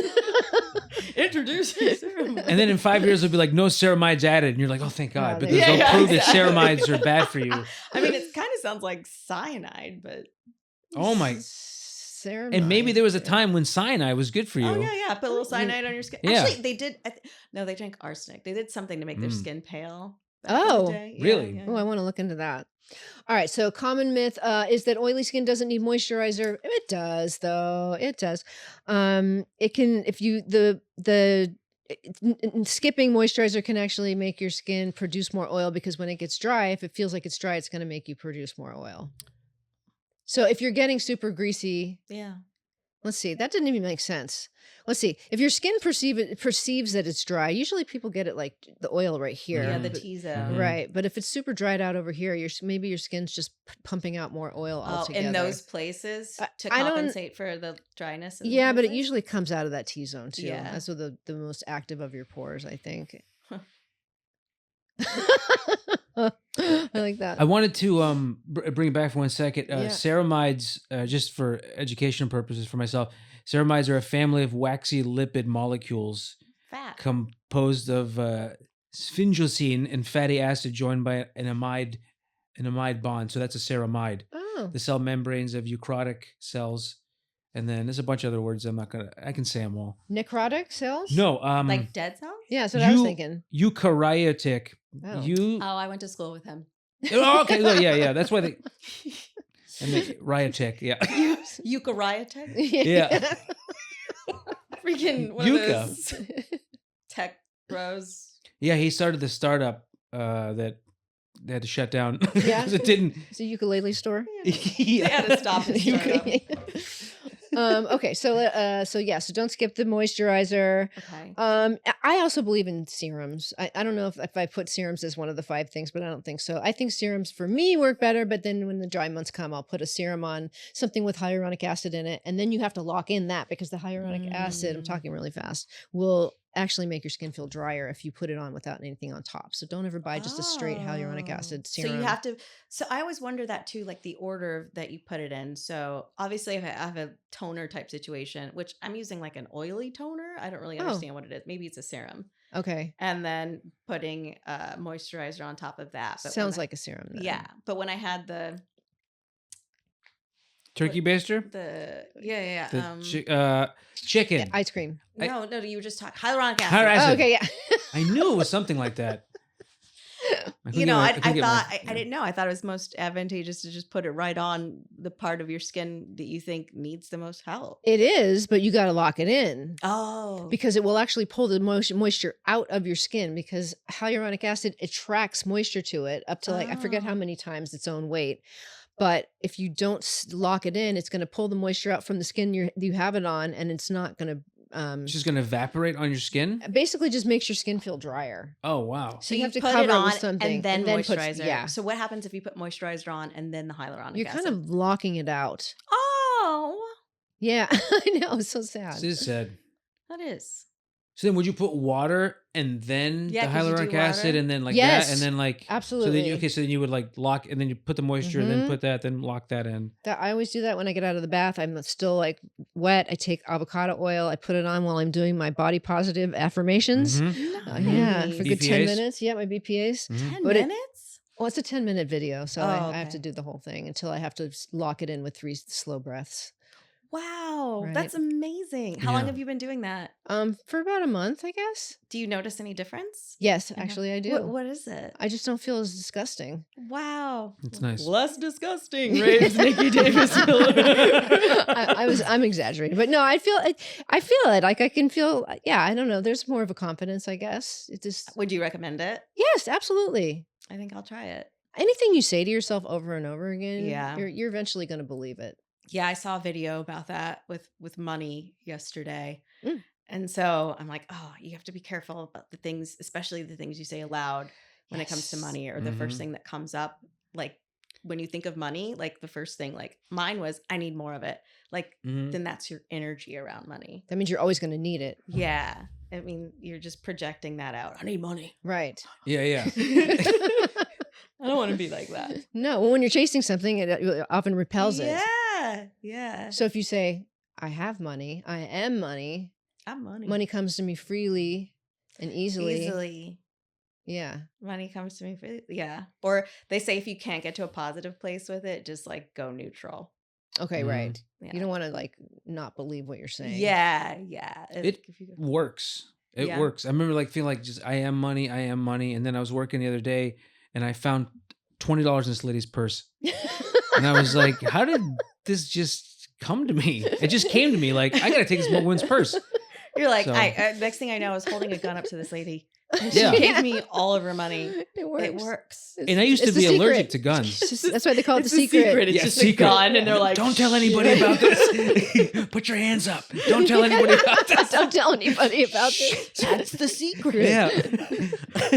Introducing ceramide. And then in 5 years, it'll be like no ceramides added, and you're like, oh, thank God, Yeah, because they- they'll Yeah, prove exactly. that ceramides are bad for you. I mean, it's kind of sounds like cyanide, but Oh my. Ceramide. And maybe there was a time when cyanide was good for you. oh yeah, put a little cyanide on your skin. Yeah. Actually, they did. No, they drank arsenic. They did something to make their skin pale. Back in Oh, the day. really? Oh, I want to look into that. All right. So common myth is that oily skin doesn't need moisturizer. It does, though. It does. It can, if you, skipping moisturizer can actually make your skin produce more oil because when it gets dry, if it feels like it's dry, it's going to make you produce more oil. So if you're getting super greasy, Yeah. let's see, that didn't even make sense. Let's see. If your skin perceives that it's dry, usually people get it like the oil right here. Yeah, the T-zone. Right. But if it's super dried out over here, maybe your skin's just pumping out more oil altogether. In those places to compensate for the dryness. Yeah, but it usually comes out of that T-zone too. Yeah. That's the most active of your pores, I think. I like that. I wanted to bring it back for 1 second. Yeah. Ceramides, just for educational purposes for myself, ceramides are a family of waxy lipid molecules fat composed of sphingosine and fatty acid joined by an amide bond. So that's a ceramide. Oh. The cell membranes of eukaryotic cells. And then there's a bunch of other words I can say them all. Necrotic cells? No. like dead cells. Yeah, that's what I was thinking. Eukaryotic. Oh. I went to school with him. Oh, okay. Oh, yeah. That's why they. And the ryotic, yeah. Eukaryotic. Yeah. Freaking one Yucca. of those tech bros. Yeah, he started the startup that they had to shut down. Yeah. It didn't. It's a ukulele store. They had to stop the startup. Okay, so don't skip the moisturizer. Okay. I also believe in serums. I don't know if I put serums as one of the 5 things, but I don't think so. I think serums for me work better, but then when the dry months come, I'll put a serum on something with hyaluronic acid in it, and then you have to lock in that because the hyaluronic acid, I'm talking really fast, will actually make your skin feel drier if you put it on without anything on top. So don't ever buy just a straight hyaluronic acid serum. So you have to. So I always wonder that too, like the order that you put it in. So obviously, if I have a toner type situation, which I'm using like an oily toner, I don't really understand what it is. Maybe it's a serum. Okay. And then putting moisturizer on top of that. But Sounds like a serum. Then. Yeah, but when I had the Turkey baster? Chicken. Yeah, ice cream. No, you were just talking hyaluronic acid. Hyaluronic acid. Oh, okay, yeah. I knew it was something like that. I didn't know. I thought it was most advantageous to just put it right on the part of your skin that you think needs the most help. It is, but you got to lock it in. Oh. Because it will actually pull the moisture out of your skin because hyaluronic acid attracts moisture to it up to I forget how many times its own weight. But if you don't lock it in, it's going to pull the moisture out from the skin you have it on, and it's not going to. It's just going to evaporate on your skin? Basically, just makes your skin feel drier. Oh, wow. So you have to put cover it on with something. and then moisturizer. Yeah. So what happens if you put moisturizer on and then the hyaluronic acid? You're kind of locking it out. Oh. Yeah, I know. It's so sad. This is sad. That is. So then would you put water and then the 'cause you do hyaluronic acid water. and then like Yes, that and then like absolutely. So then you would like lock and then you put the moisture then put that then lock that in. I always do that when I get out of the bath. I'm still like wet. I take avocado oil. I put it on while I'm doing my body positive affirmations. Yeah, for a good 10 minutes. Yeah, my BPAs. 10 But minutes? Well, it's a 10-minute video, so I have okay. to do the whole thing until I have to lock it in with 3 slow breaths. Wow, Right. that's amazing. How long Yeah. have you been doing that? For about a month, I guess. Do you notice any difference? Yes, actually, I do. What is it? I just don't feel as disgusting. Wow. It's nice. Less disgusting, raves Nikki Davis Miller. I'm exaggerating, but no, I feel it. Like I can feel. Yeah, I don't know. There's more of a confidence, I guess. It just. Would you recommend it? Yes, absolutely. I think I'll try it. Anything you say to yourself over and over again, Yeah. you're eventually going to believe it. Yeah, I saw a video about that with money yesterday. Mm. And so I'm like, oh, you have to be careful about the things, especially the things you say aloud when it comes to Yes. money or the first thing that comes up. Like when you think of money, like the first thing, like mine was, I need more of it. Like then that's your energy around money. That means you're always going to need it. Yeah. I mean, you're just projecting that out. I need money. Right. Yeah. I don't want to be like that. No, well, when you're chasing something, it often repels it. Yeah. So if you say, I have money, I am money, I'm money. money comes to me freely and easily. Yeah. Money comes to me for Or they say if you can't get to a positive place with it, just like go neutral. Okay, right. Yeah. You don't want to like not believe what you're saying. Yeah. It works. It works. I remember like feeling like just I am money. And then I was working the other day and I found $20 in this lady's purse. And I was like, how did this just come to me? It just came to me like, I got to take this woman's purse. You're like, So- next thing I know, I was holding a gun up to this lady. And Yeah. she gave me all of her money. It works. It works. And I used to It's the be allergic secret. to guns. That's why they call it the It's a secret. It's Yeah, just secret. a gun, and they're like, don't tell anybody about this. Put your hands up. Don't tell anybody about this. Don't tell anybody about this. That's the secret. Yeah.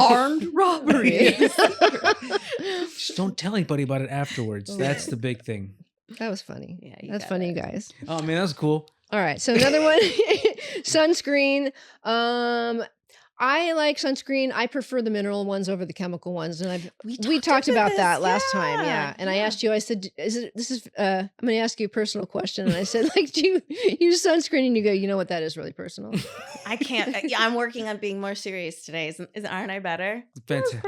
Armed robbery. Just don't tell anybody about it afterwards. That's the big thing. That was funny. Yeah, you That's got funny, it. you guys. Oh man, that was cool. All right. So another one, sunscreen. I like sunscreen. I prefer the mineral ones over the chemical ones, and we talked about that last time. Yeah, and I asked you. I said, I'm going to ask you a personal question, and I said, like, do you use sunscreen? And you go, you know what? That is really personal. I can't. I'm working on being more serious today. Aren't I better? Fantastic.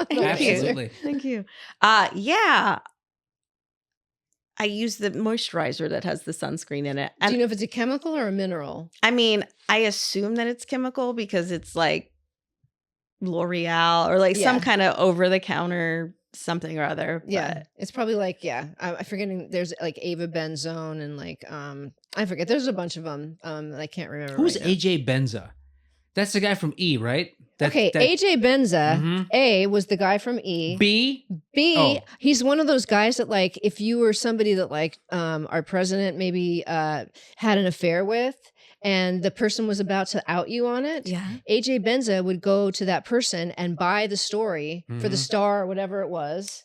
Thank you. Absolutely. Thank you. Yeah. I use the moisturizer that has the sunscreen in it. Do And you know if it's a chemical or a mineral? I mean, I assume that it's chemical because it's like L'Oreal or like some Yeah. kind of over-the-counter something or other. Yeah, but- it's probably like I'm forgetting. There's like Ava Benzone and like I forget. There's a bunch of them. I can't remember. Who's right now. AJ Benza? That's the guy from E, right? Okay, AJ Benza. Mhm. A was the guy from E. B. B, Oh. he's one of those guys that like if you were somebody that like our president maybe had an affair with and the person was about to out you on it, Yeah. AJ Benza would go to that person and buy the story for the Mhm. Star or whatever it was.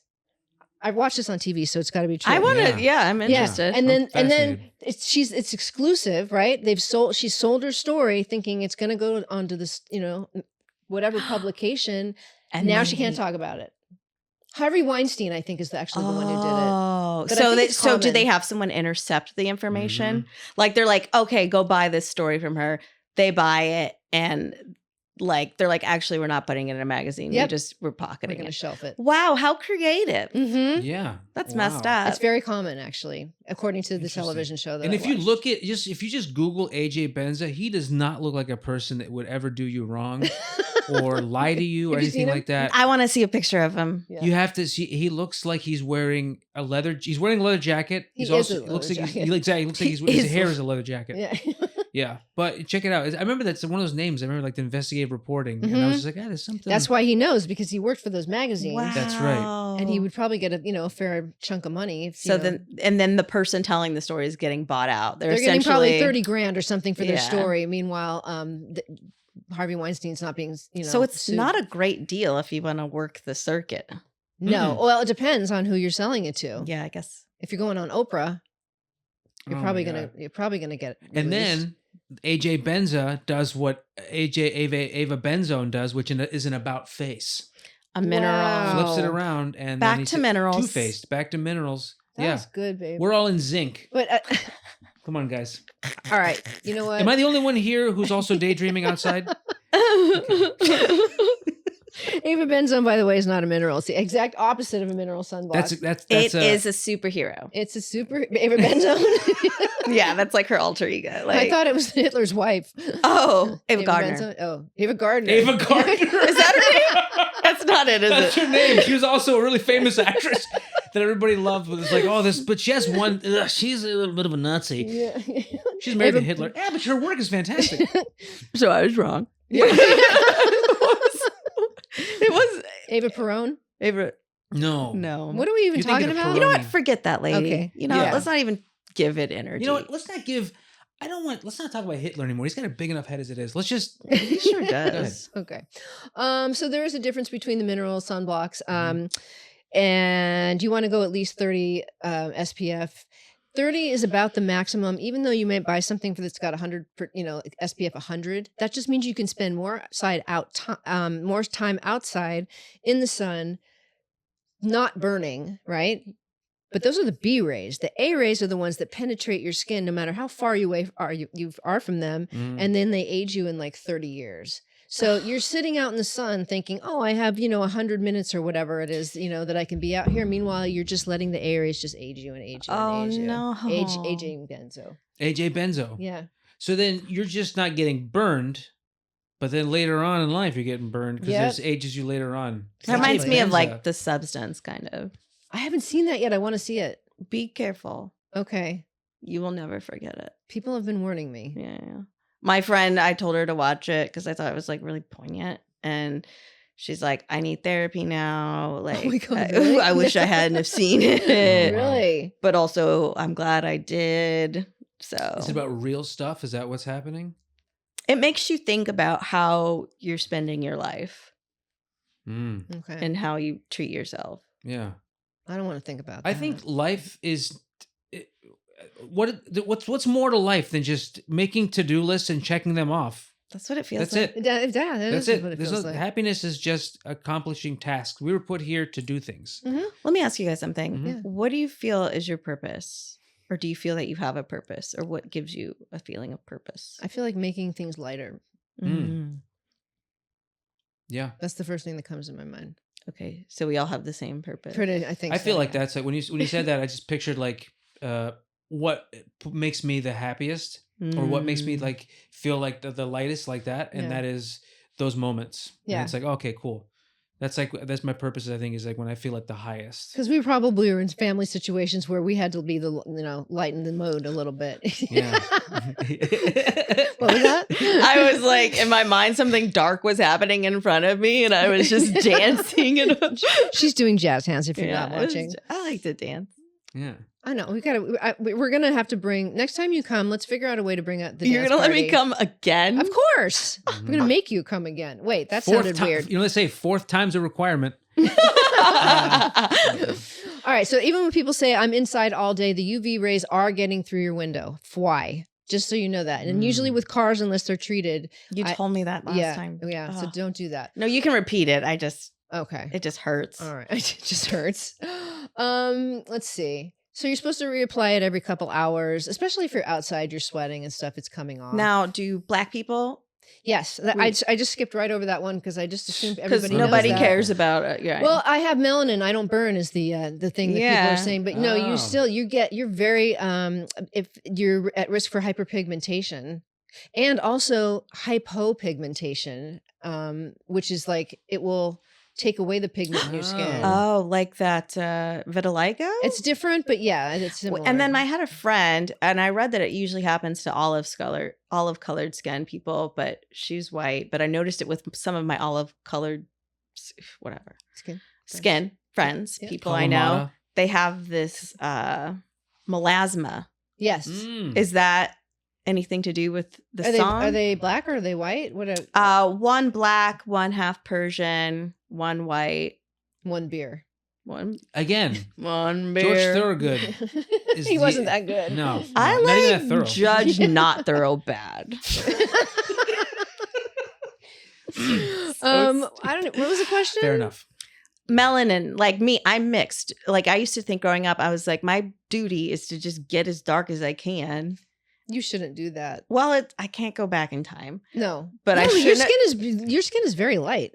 I watched this on TV, so it's got to be true. I want to. Yeah. I'm yeah, interested. and then fascinated. it's exclusive, right? She sold her story thinking it's going to go onto this, whatever publication. And now then she can't talk about it. Harvey Weinstein, I think, is actually the one who did it. Oh, But I think it's so do they common. have someone intercept the information? Mhm. Like they're like, okay, go buy this story from her. They buy it and like they're like, actually, we're not putting it in a magazine. Yep. We're We're pocketing going to it. shelf it. Wow, how creative! Mm-hmm. Yeah. That's Wow. messed up. It's very common, actually, according to the Interesting. television show that And I if you watched. look at if you just Google AJ Benza, he does not look like a person that would ever do you wrong or lie to you or Have you seen anything him? like that. I want to see a picture of him. Yeah. You have to see. He looks like he's wearing a leather. He's wearing a leather jacket. He He's is also a looks leather like jacket. he looks like He his is hair a- is a leather jacket. Yeah. Yeah, but check it out. I remember that's one of those names. I remember like the investigative reporting, and I was just like, there's something. That's why he knows, because he worked for those magazines. Wow. That's right. And he would probably get a fair chunk of money. If, So then the person telling the story is getting bought out. they're getting probably essentially- 30 grand or something for their Yeah. story. Meanwhile, Harvey Weinstein's not being, So it's sued. not a great deal if you want to work the circuit. No. Well, it depends on who you're selling it to. Yeah, I guess. If you're going on Oprah, you're Oh probably my gonna God. get. And released. then AJ Benza does what Ava Benzone does, which is an about face. A mineral. Wow. Flips it around and Back then he's to minerals. Two-faced. Back to minerals. that yeah, was good, babe. we're all in zinc. But Come on, guys. all right, you know what? Am I the only one here who's also daydreaming outside? Ava Benzone, by the way, is not a mineral. It's the exact opposite of a mineral sunblock. That's It is a superhero. It's a super Ava Benzone. Yeah, that's like her alter ego. I Like, thought it was Hitler's wife. oh, Ava Gardner. Benzone? Oh, Ava Gardner. Ava Gardner. Is that her name? That's not it, is That's it? her name. She was also a really famous actress that everybody loved. But it's like, but she has one. She's a little bit of a Nazi. Yeah. She's married to Ava- Hitler. Yeah, but her work is fantastic. So I was wrong. Yeah. It was Ava Perón. Ava. No. No. What are we even You're thinking talking of about? You know what? Peroni. Forget that lady. Okay. You know, Yeah. let's not even give it energy. You know what? Let's not give. Let's not talk about Hitler anymore. He's got a big enough head as it is. Let's just. He sure does. Okay. So there is a difference between the mineral sunblocks. Mm-hmm. And you want to go at least 30 SPF. 30 is about the maximum, even though you may buy something that's got 100, SPF 100. That just means you can spend more time outside in the sun, not burning, right? But those are the B rays. The A rays are the ones that penetrate your skin, no matter how far you are from them, Mm. and then they age you in like 30 years. So you're sitting out in the sun thinking, oh, I have, 100 minutes or whatever it is, that I can be out here. Meanwhile, you're just letting the areas just age you and age you and age you. no. Aging benzo. AJ Benzo. Yeah. So then you're just not getting burned, but then later on in life you're getting burned because Yep. there's ages you later on. That reminds me of Benzo. like The Substance, kind of. I haven't seen that yet. I want to see it. Be careful. Okay. You will never forget it. People have been warning me. Yeah. My friend, I told her to watch it because I thought it was like really poignant. And she's like, I need therapy now. Like, my God, really? I wish I hadn't have seen it. Really? But also, I'm glad I did. So Is it about real stuff? Is that what's happening? it makes you think about how you're spending your life Mm, Okay. and how you treat yourself. yeah. I don't want to think about that. I think life is what's more to life than just making to-do lists and checking them off. That's what it feels That's like. it. that That's is it. what it There's feels no- like. Happiness is just accomplishing tasks. We were put here to do things. Let me ask you guys something. Mhm. Yeah. What do you feel is your purpose? Or do you feel that you have a purpose? Or what gives you a feeling of purpose? I feel like making things lighter. Yeah. That's the first thing that comes to my mind. Okay, so we all have the same purpose. I think I so, feel like yeah. that's like when you said that, I just pictured like what makes me the happiest or what makes me like feel like the lightest like that, and Yeah. that is those moments. And Yeah. it's like, okay, cool. That's my purpose. I think is like when I feel at the highest. Because we probably were in family situations where we had to be lighten the mood a little bit. Yeah. What was that? I was like, in my mind, something dark was happening in front of me, and I was just dancing. And She's doing jazz hands if you're Yeah, not it was- watching. I like to dance. Yeah. I know. We're going to have to bring, next time you come, let's figure out a way to bring out the You're dance gonna let me party. come again? Of course. I'm going to make you come again. Wait, that sounded weird. You know, they say fourth time's a requirement. All right. So even when people say I'm inside all day, the UV rays are getting through your window. Why? Just so you know that. And usually with cars, unless they're treated. You told me that last time. Yeah. So Ugh. don't do that. No, you can repeat it. Okay. It just hurts. All right. It just hurts. Let's see. So you're supposed to reapply it every couple hours, especially if you're outside, you're sweating and stuff. It's coming off. Now, do black people? Yes. I just skipped right over that one because I just assumed Because everybody knows nobody that. cares about it. Yeah. Well, I have melanin. I don't burn is the thing that people Yeah. are saying. But no, Oh. you're very if you're at risk for hyperpigmentation and also hypopigmentation, which is like it will take away the pigment in your skin. oh, like that vitiligo? It's different, but yeah, it's similar. And then I had a friend, and I read that it usually happens to olive colored skin people, but she's white. But I noticed it with some of my olive colored, whatever, skin friends, Yeah. people I know. They have this melasma. Yes. Mm. Is that anything to do with the song? Are they black or are they white? What? One black, one half Persian, one white, One beer. one Again, beer. George Thorogood. He wasn't that good. No, I not even that like thorough. Judge Not Thorough Bad. I don't know. What was the question? Fair enough. Melanin, like me, I'm mixed. Like I used to think growing up, I was like, my duty is to just get as dark as I can. You shouldn't do that. Well, I can't go back in time, No, but no, I your shouldn't. your skin is very light.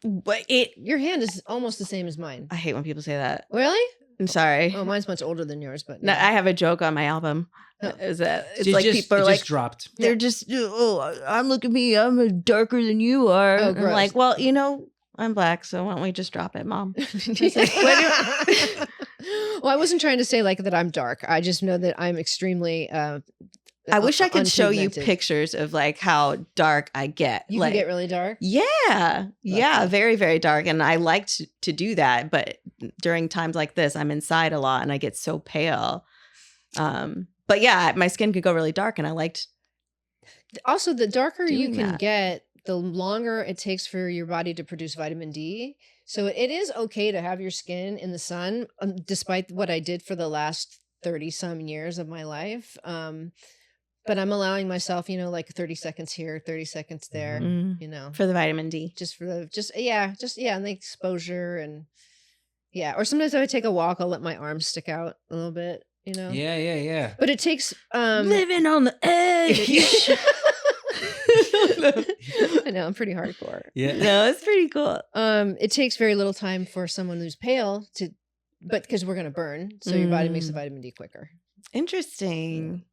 But Your hand is almost the same as mine. I hate when people say that. Really? I'm sorry. Oh, mine's much older than yours, but No, yeah. I have a joke on my album. Oh. Is that it's It like just, people are it like, just dropped. they're just, oh, I'm look at me, I'm darker than you are. Oh, And I'm gross. like, well, I'm black, so why don't we just drop it, Mom? Well, I wasn't trying to say like that I'm dark. I just know that I'm extremely. I wish I could show you unpigmented. pictures of like how dark I get. You like, can get really dark. yeah, Okay. very, very dark, and I like to do that. But during times like this, I'm inside a lot, and I get so pale. But yeah, my skin could go really dark, and I liked. Also, the darker you Doing can that. get, the longer it takes for your body to produce vitamin D. So it is okay to have your skin in the sun, despite what I did for the last 30 some years of my life. But I'm allowing myself, like 30 seconds here, 30 seconds there, For the vitamin D. just for the, and the exposure and or sometimes if I take a walk, I'll let my arms stick out a little bit, Yeah. But it takes, Living on the edge. I know, I'm pretty hardcore. Yeah. No, it's pretty cool. It takes very little time for someone who's pale but because we're gonna burn, so your body makes the vitamin D quicker. Interesting.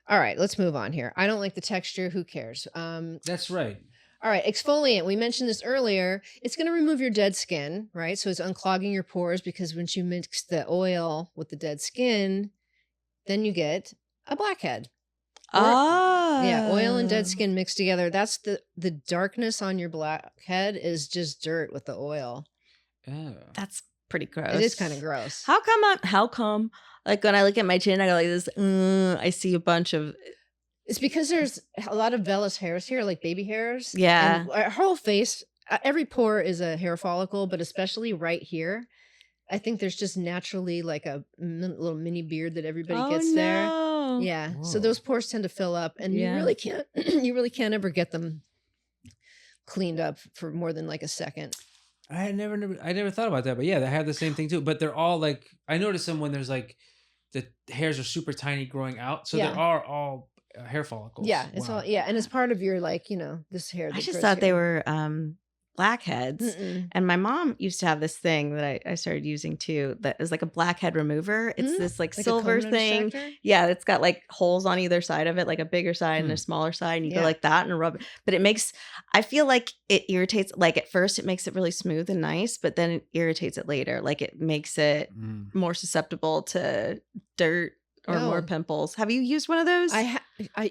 All right, let's move on here. I don't like the texture. Who cares? That's right. All right, exfoliant. We mentioned this earlier. It's going to remove your dead skin, right? So it's unclogging your pores because once you mix the oil with the dead skin, then you get a blackhead. Yeah, oil and dead skin mixed together. That's the darkness on your blackhead is just dirt with the oil. Oh. That's pretty gross. It is kind of gross. How come? Like when I look at my chin, I go like this. I see a bunch of. It's because there's a lot of vellus hairs here, like baby hairs. Yeah. And our whole face, every pore is a hair follicle, but especially right here, I think there's just naturally like a little mini beard that everybody gets there. Yeah. Whoa. So those pores tend to fill up, and you really can't ever get them cleaned up for more than like a second. I never thought about that, but yeah, they have the same thing too. But they're all like, I noticed them when there's like the hairs are super tiny growing out, so they are all hair follicles. Yeah, it's all and it's part of your like this hair. I just thought they were blackheads. And my mom used to have this thing that I started using too that is like a blackhead remover. It's this like silver thing. Extractor? Yeah, it's got like holes on either side of it, like a bigger side and a smaller side. And you go like that and rub it. But I feel like it irritates, like at first it makes it really smooth and nice, but then it irritates it later. Like it makes it more susceptible to dirt or more pimples. Have you used one of those?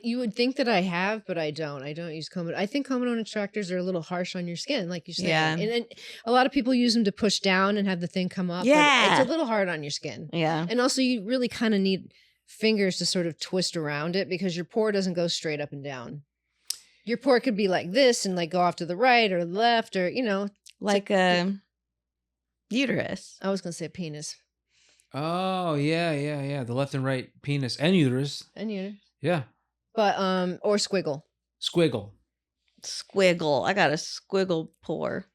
You would think that I have, but I don't. I don't use comedone. I think comedone extractors are a little harsh on your skin, like you said. Yeah. And a lot of people use them to push down and have the thing come up. Yeah. But it's a little hard on your skin. Yeah. And also you really kind of need fingers to sort of twist around it because your pore doesn't go straight up and down. Your pore could be like this and like go off to the right or left or, like a uterus. I was going to say penis. Oh, yeah. The left and right penis and uterus. And uterus. Yeah. But, or squiggle. Squiggle. I got a squiggle pore.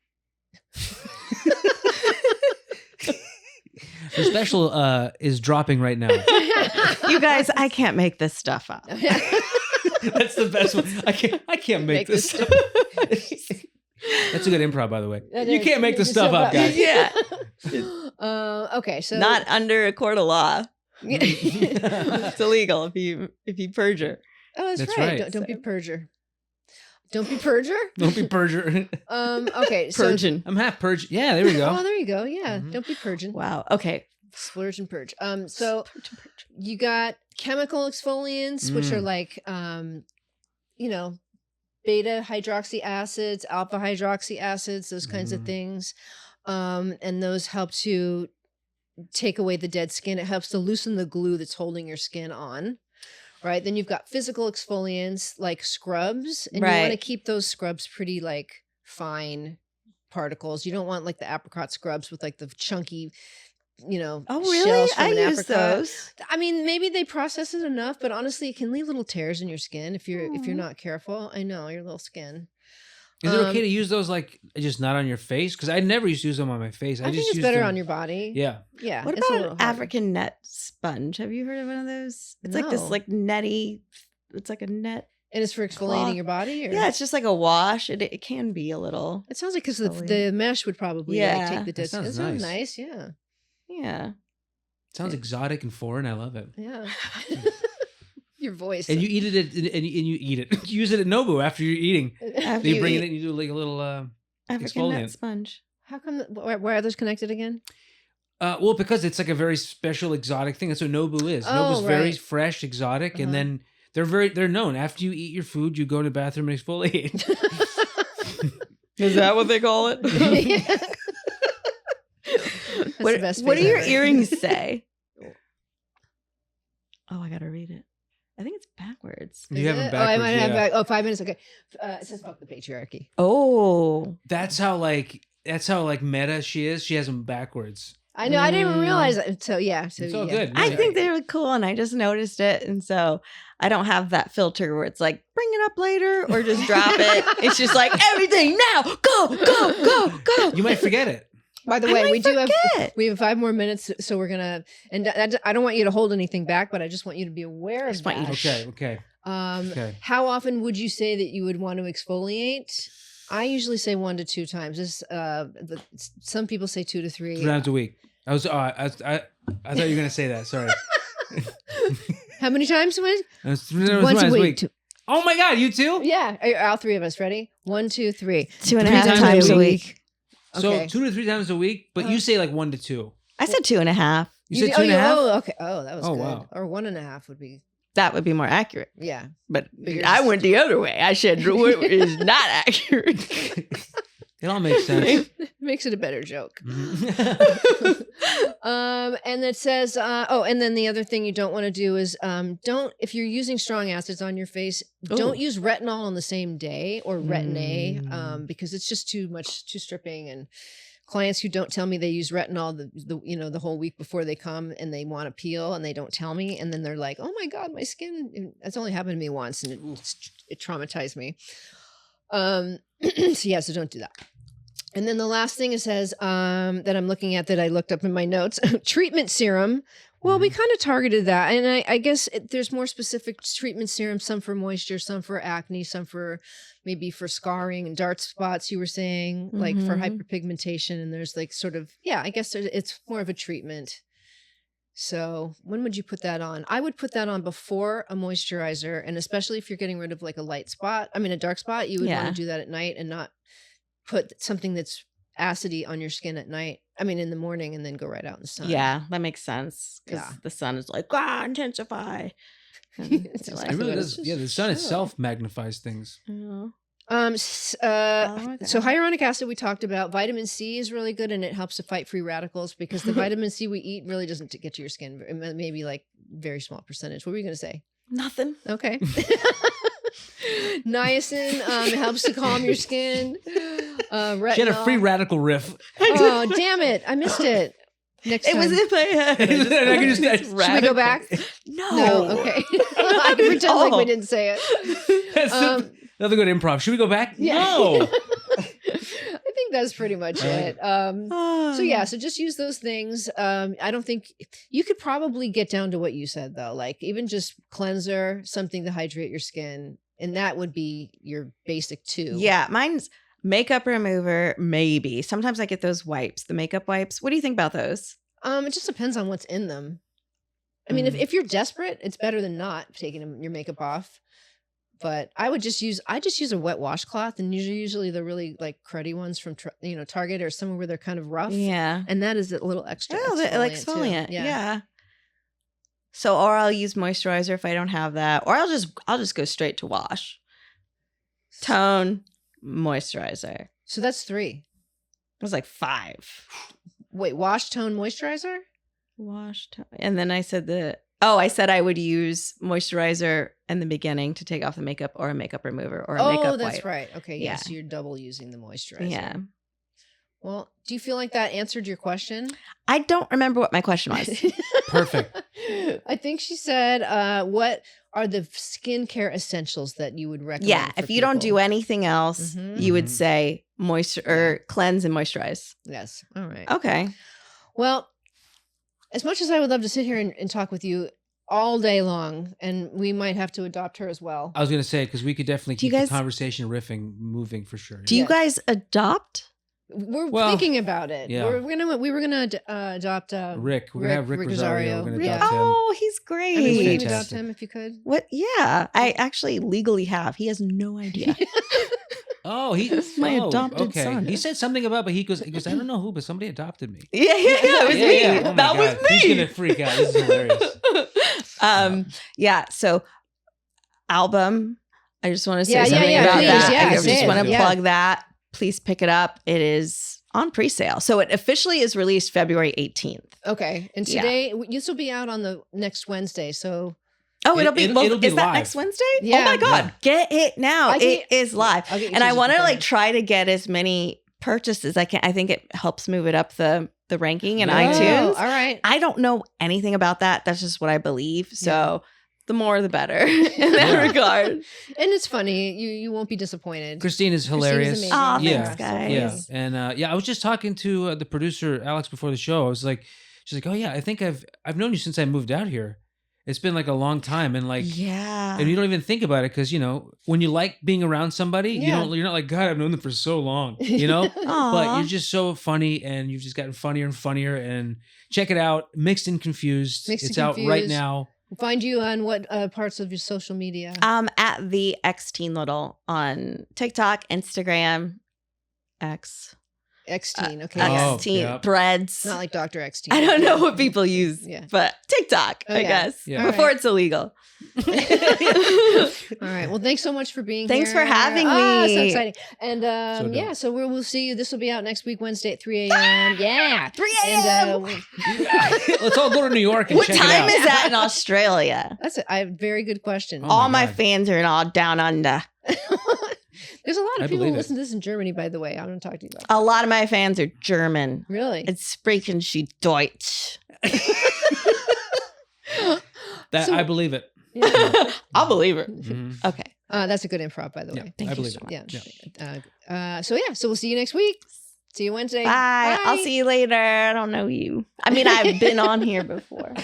The special is dropping right now. You guys, I can't make this stuff up. That's the best one. I can't make this stuff. That's a good improv, by the way. You can't make this stuff up, guys. Yeah. Okay, so not under a court of law. It's illegal if you perjure. Oh, that's right. Don't be perjure. Don't be perjure. Don't be perjure. Okay, so Purging. I'm half purge. Yeah, there we go. Oh, there you go. Yeah, don't be purging. Wow. Okay. Splurge and purge. So you got chemical exfoliants, which are like, beta hydroxy acids, alpha hydroxy acids, those kinds of things. And those help to take away the dead skin. It helps to loosen the glue that's holding your skin on. Right. Then you've got physical exfoliants like scrubs, and you want to keep those scrubs pretty like fine particles. You don't want like the apricot scrubs with like the chunky, Oh, really? shells from I an use apricot. those. I mean, maybe they process it enough, but honestly, it can leave little tears in your skin if you're not careful. I know, your little skin. Is it okay to use those like just not on your face? Because I never used to use them on my face. I think it's better on your body. Yeah. Yeah. What it's a about little an harder. African net sponge? Have you heard of one of those? It's like this No. like netty. It's like a net. And it's for exfoliating cloth. your body? Or? Yeah, it's just like a wash. It can be a little. It sounds like because the mesh would probably like, take the That dead skin. It sounds sounds nice. nice. Yeah. Yeah. Sounds exotic and foreign. I love it. Yeah. Your voice. And you eat it and you eat it. You use it at Nobu after you're eating. After You bring it in and you do like a little African net exfoliant. sponge. How come? Why are those connected again? Well, because it's like a very special exotic thing. That's what Nobu is. Oh, Nobu's very right. fresh, exotic, and then they're known. After you eat your food, you go to the bathroom and exfoliate. Is that what they call it? What do your earrings say? Oh, I gotta read it. I think it's backwards. You have them Oh, I backwards. might have 5 minutes. Okay. It says fuck the patriarchy. Oh, That's how meta she is. She has them backwards. I know. I didn't even realize that. So yeah. So It's all yeah. good. I Yeah. think they were cool, and I just noticed it, and so I don't have that filter where it's like bring it up later or just drop it. It's just like everything now, go. You might forget it. By the I way, might we have 5 more minutes, so we're gonna. And I don't want you to hold anything back, but I just want you to be aware of that. want you to Okay. Okay. How often would you say that you would want to exfoliate? I usually say 1 to 2 times. Some people say 2 to 3. 3 times a week. I thought you were gonna say that. Sorry. How many times? Once Once a week. Oh my God, you too? Yeah, all 3 of us. Ready? 1, 2, 3. 2.5 times a week. So Okay. 2 to 3 times a week, but you say like 1 to 2. I said 2.5. You said 2.5? Oh, okay. Oh, that was Oh, good. wow. Or 1.5 would be. That would be more accurate. Yeah. But yours I is- went the other way. I said what is not accurate. It all makes sense. Makes it a better joke. Mhm. And it says, and then the other thing you don't want to do is if you're using strong acids on your face, don't use retinol on the same day or retin-A, because it's just too stripping. And clients who don't tell me they use retinol the whole week before they come and they want to peel and they don't tell me, and then they're like, oh my God, my skin. That's only happened to me once, and it traumatized me. So don't do that. And then the last thing it says that I'm looking at that I looked up in my notes, treatment serum. Well, we kind of targeted that. And I guess there's more specific treatment serum, some for moisture, some for acne, some for maybe for scarring and dark spots, you were saying, like for hyperpigmentation. And there's like sort of, I guess it's more of a treatment. So when would you put that on? I would put that on before a moisturizer. And especially if you're getting rid of like a dark spot, you would want to do that at night and not put something that's acidy on your skin at night. I mean, in the morning, and then go right out in the sun. Yeah, that makes sense. Because the sun is like, intensify. And It's you're like, It really That's does. Yeah, the sun true. itself magnifies things. So hyaluronic acid we talked about. Vitamin C is really good, and it helps to fight free radicals because the vitamin C we eat really doesn't get to your skin. Maybe like very small percentage. What were you going to say? Nothing. Okay. Niacin helps to calm your skin. Retinol. She had a free radical riff. Oh, damn it. I missed it. Next time. It was in my head. I can just- It's Should we radical. go back? No. No. Okay. I can pretend like we didn't say it. That's another good improv. Should we go back? Yeah. No. I think that's pretty much it. So just use those things. I don't think you could probably get down to what you said though, like even just cleanser, something to hydrate your skin, and that would be your basic 2. Yeah, mine's makeup remover, maybe. Sometimes I get those wipes, the makeup wipes. What do you think about those? It just depends on what's in them. I mean, if you're desperate, it's better than not taking your makeup off. But I just use a wet washcloth, and usually the really like cruddy ones from Target or somewhere where they're kind of rough. Yeah. And that is a little extra. Oh, like too. exfoliant. Yeah. So, or I'll use moisturizer if I don't have that, or I'll just go straight to wash, tone, moisturizer. So that's 3. It was like 5. Wait, wash, tone, moisturizer? Wash, tone, and then I said I would use moisturizer in the beginning to take off the makeup, or a makeup remover, or a makeup wipe. That's right. Okay, Yeah. So you're double using the moisturizer. Yeah. Well, do you feel like that answered your question? I don't remember what my question was. Perfect. I think she said, what are the skincare essentials that you would recommend? Yeah, for if you don't do people? anything else, Mhm. you would say moisture or cleanse and moisturize. Yes. All right. Okay. Well, as much as I would love to sit here and talk with you all day long, and we might have to adopt her as well. I was going to say, because we could definitely Do you keep guys- the conversation riffing moving for sure. Do you guys adopt? We're Well, thinking about it. yeah. we were gonna adopt Rick. We're going to have Rick Rosario. We're going to Yeah. adopt him. Oh, he's I great. mean, would you fantastic. adopt him if you could? What? Yeah, I actually legally have. He has no idea. Oh, he's my adopted son. He said something about, but he goes, I don't know who, but somebody adopted me. yeah, it was me. Oh my That was God. me. He's going to freak out. This is hilarious. Yeah. So, album. I just want to say Yeah, something yeah, about please, that. yeah, I say just it, want to yeah. plug that. Please pick it up. It is on pre-sale. So it officially is released February 18th. Okay. And Yeah. today, this will be out on the next Wednesday. So Oh, it'll be is that live. next Wednesday? Yeah. Oh my God. Yeah. Get it now. I It can- is live. I'll get you And I tickets want to before like then. try to get as many purchases as I can. I think it helps move it up the ranking in Yeah. iTunes. Oh, all right. I don't know anything about that. That's just what I believe. So the more the better in that Yeah. regard. And it's funny. You won't be disappointed. Christine is Christine's hilarious. amazing. Aw, Yeah. thanks, guys. Yeah. And I was just talking to the producer, Alex, before the show. I was like, she's like, oh yeah, I think I've known you since I moved out here. It's been like a long time, and like, yeah. and you don't even think about it because when you like being around somebody, you're not like, God, I've known them for so long, But you're just so funny, and you've just gotten funnier and funnier. And check it out, Mixed and Confused. It's out right now. Find you on what parts of your social media? At the X-Teen Little on TikTok, Instagram, X-Teen, okay. X-Teen, Threads. Not like Dr. X-Teen. I don't know what people use, but TikTok, I guess, before it's illegal. All right. Well, thanks so much for being Thanks here. for having me. So me. exciting. And so we'll see you. This will be out next week, Wednesday at 3 a.m. Yeah. 3 a.m. Let's all go to New York and what check it out. time is that in Australia? That's a very good question. Oh all my my fans are in all down under. There's a lot of people who believe it. listen to this in Germany, by the way. I'm going to talk to you about. A lot of my fans are German. Really? It's sprechen sie Deutsch. I believe it. Yeah. I'll believe it. Mhm. Okay. That's a good improv, by the way. Thank I you believe so it. much. Yeah. So we'll see you next week. See you Wednesday. Bye. I'll see you later. I don't know you. I mean, I've been on here before.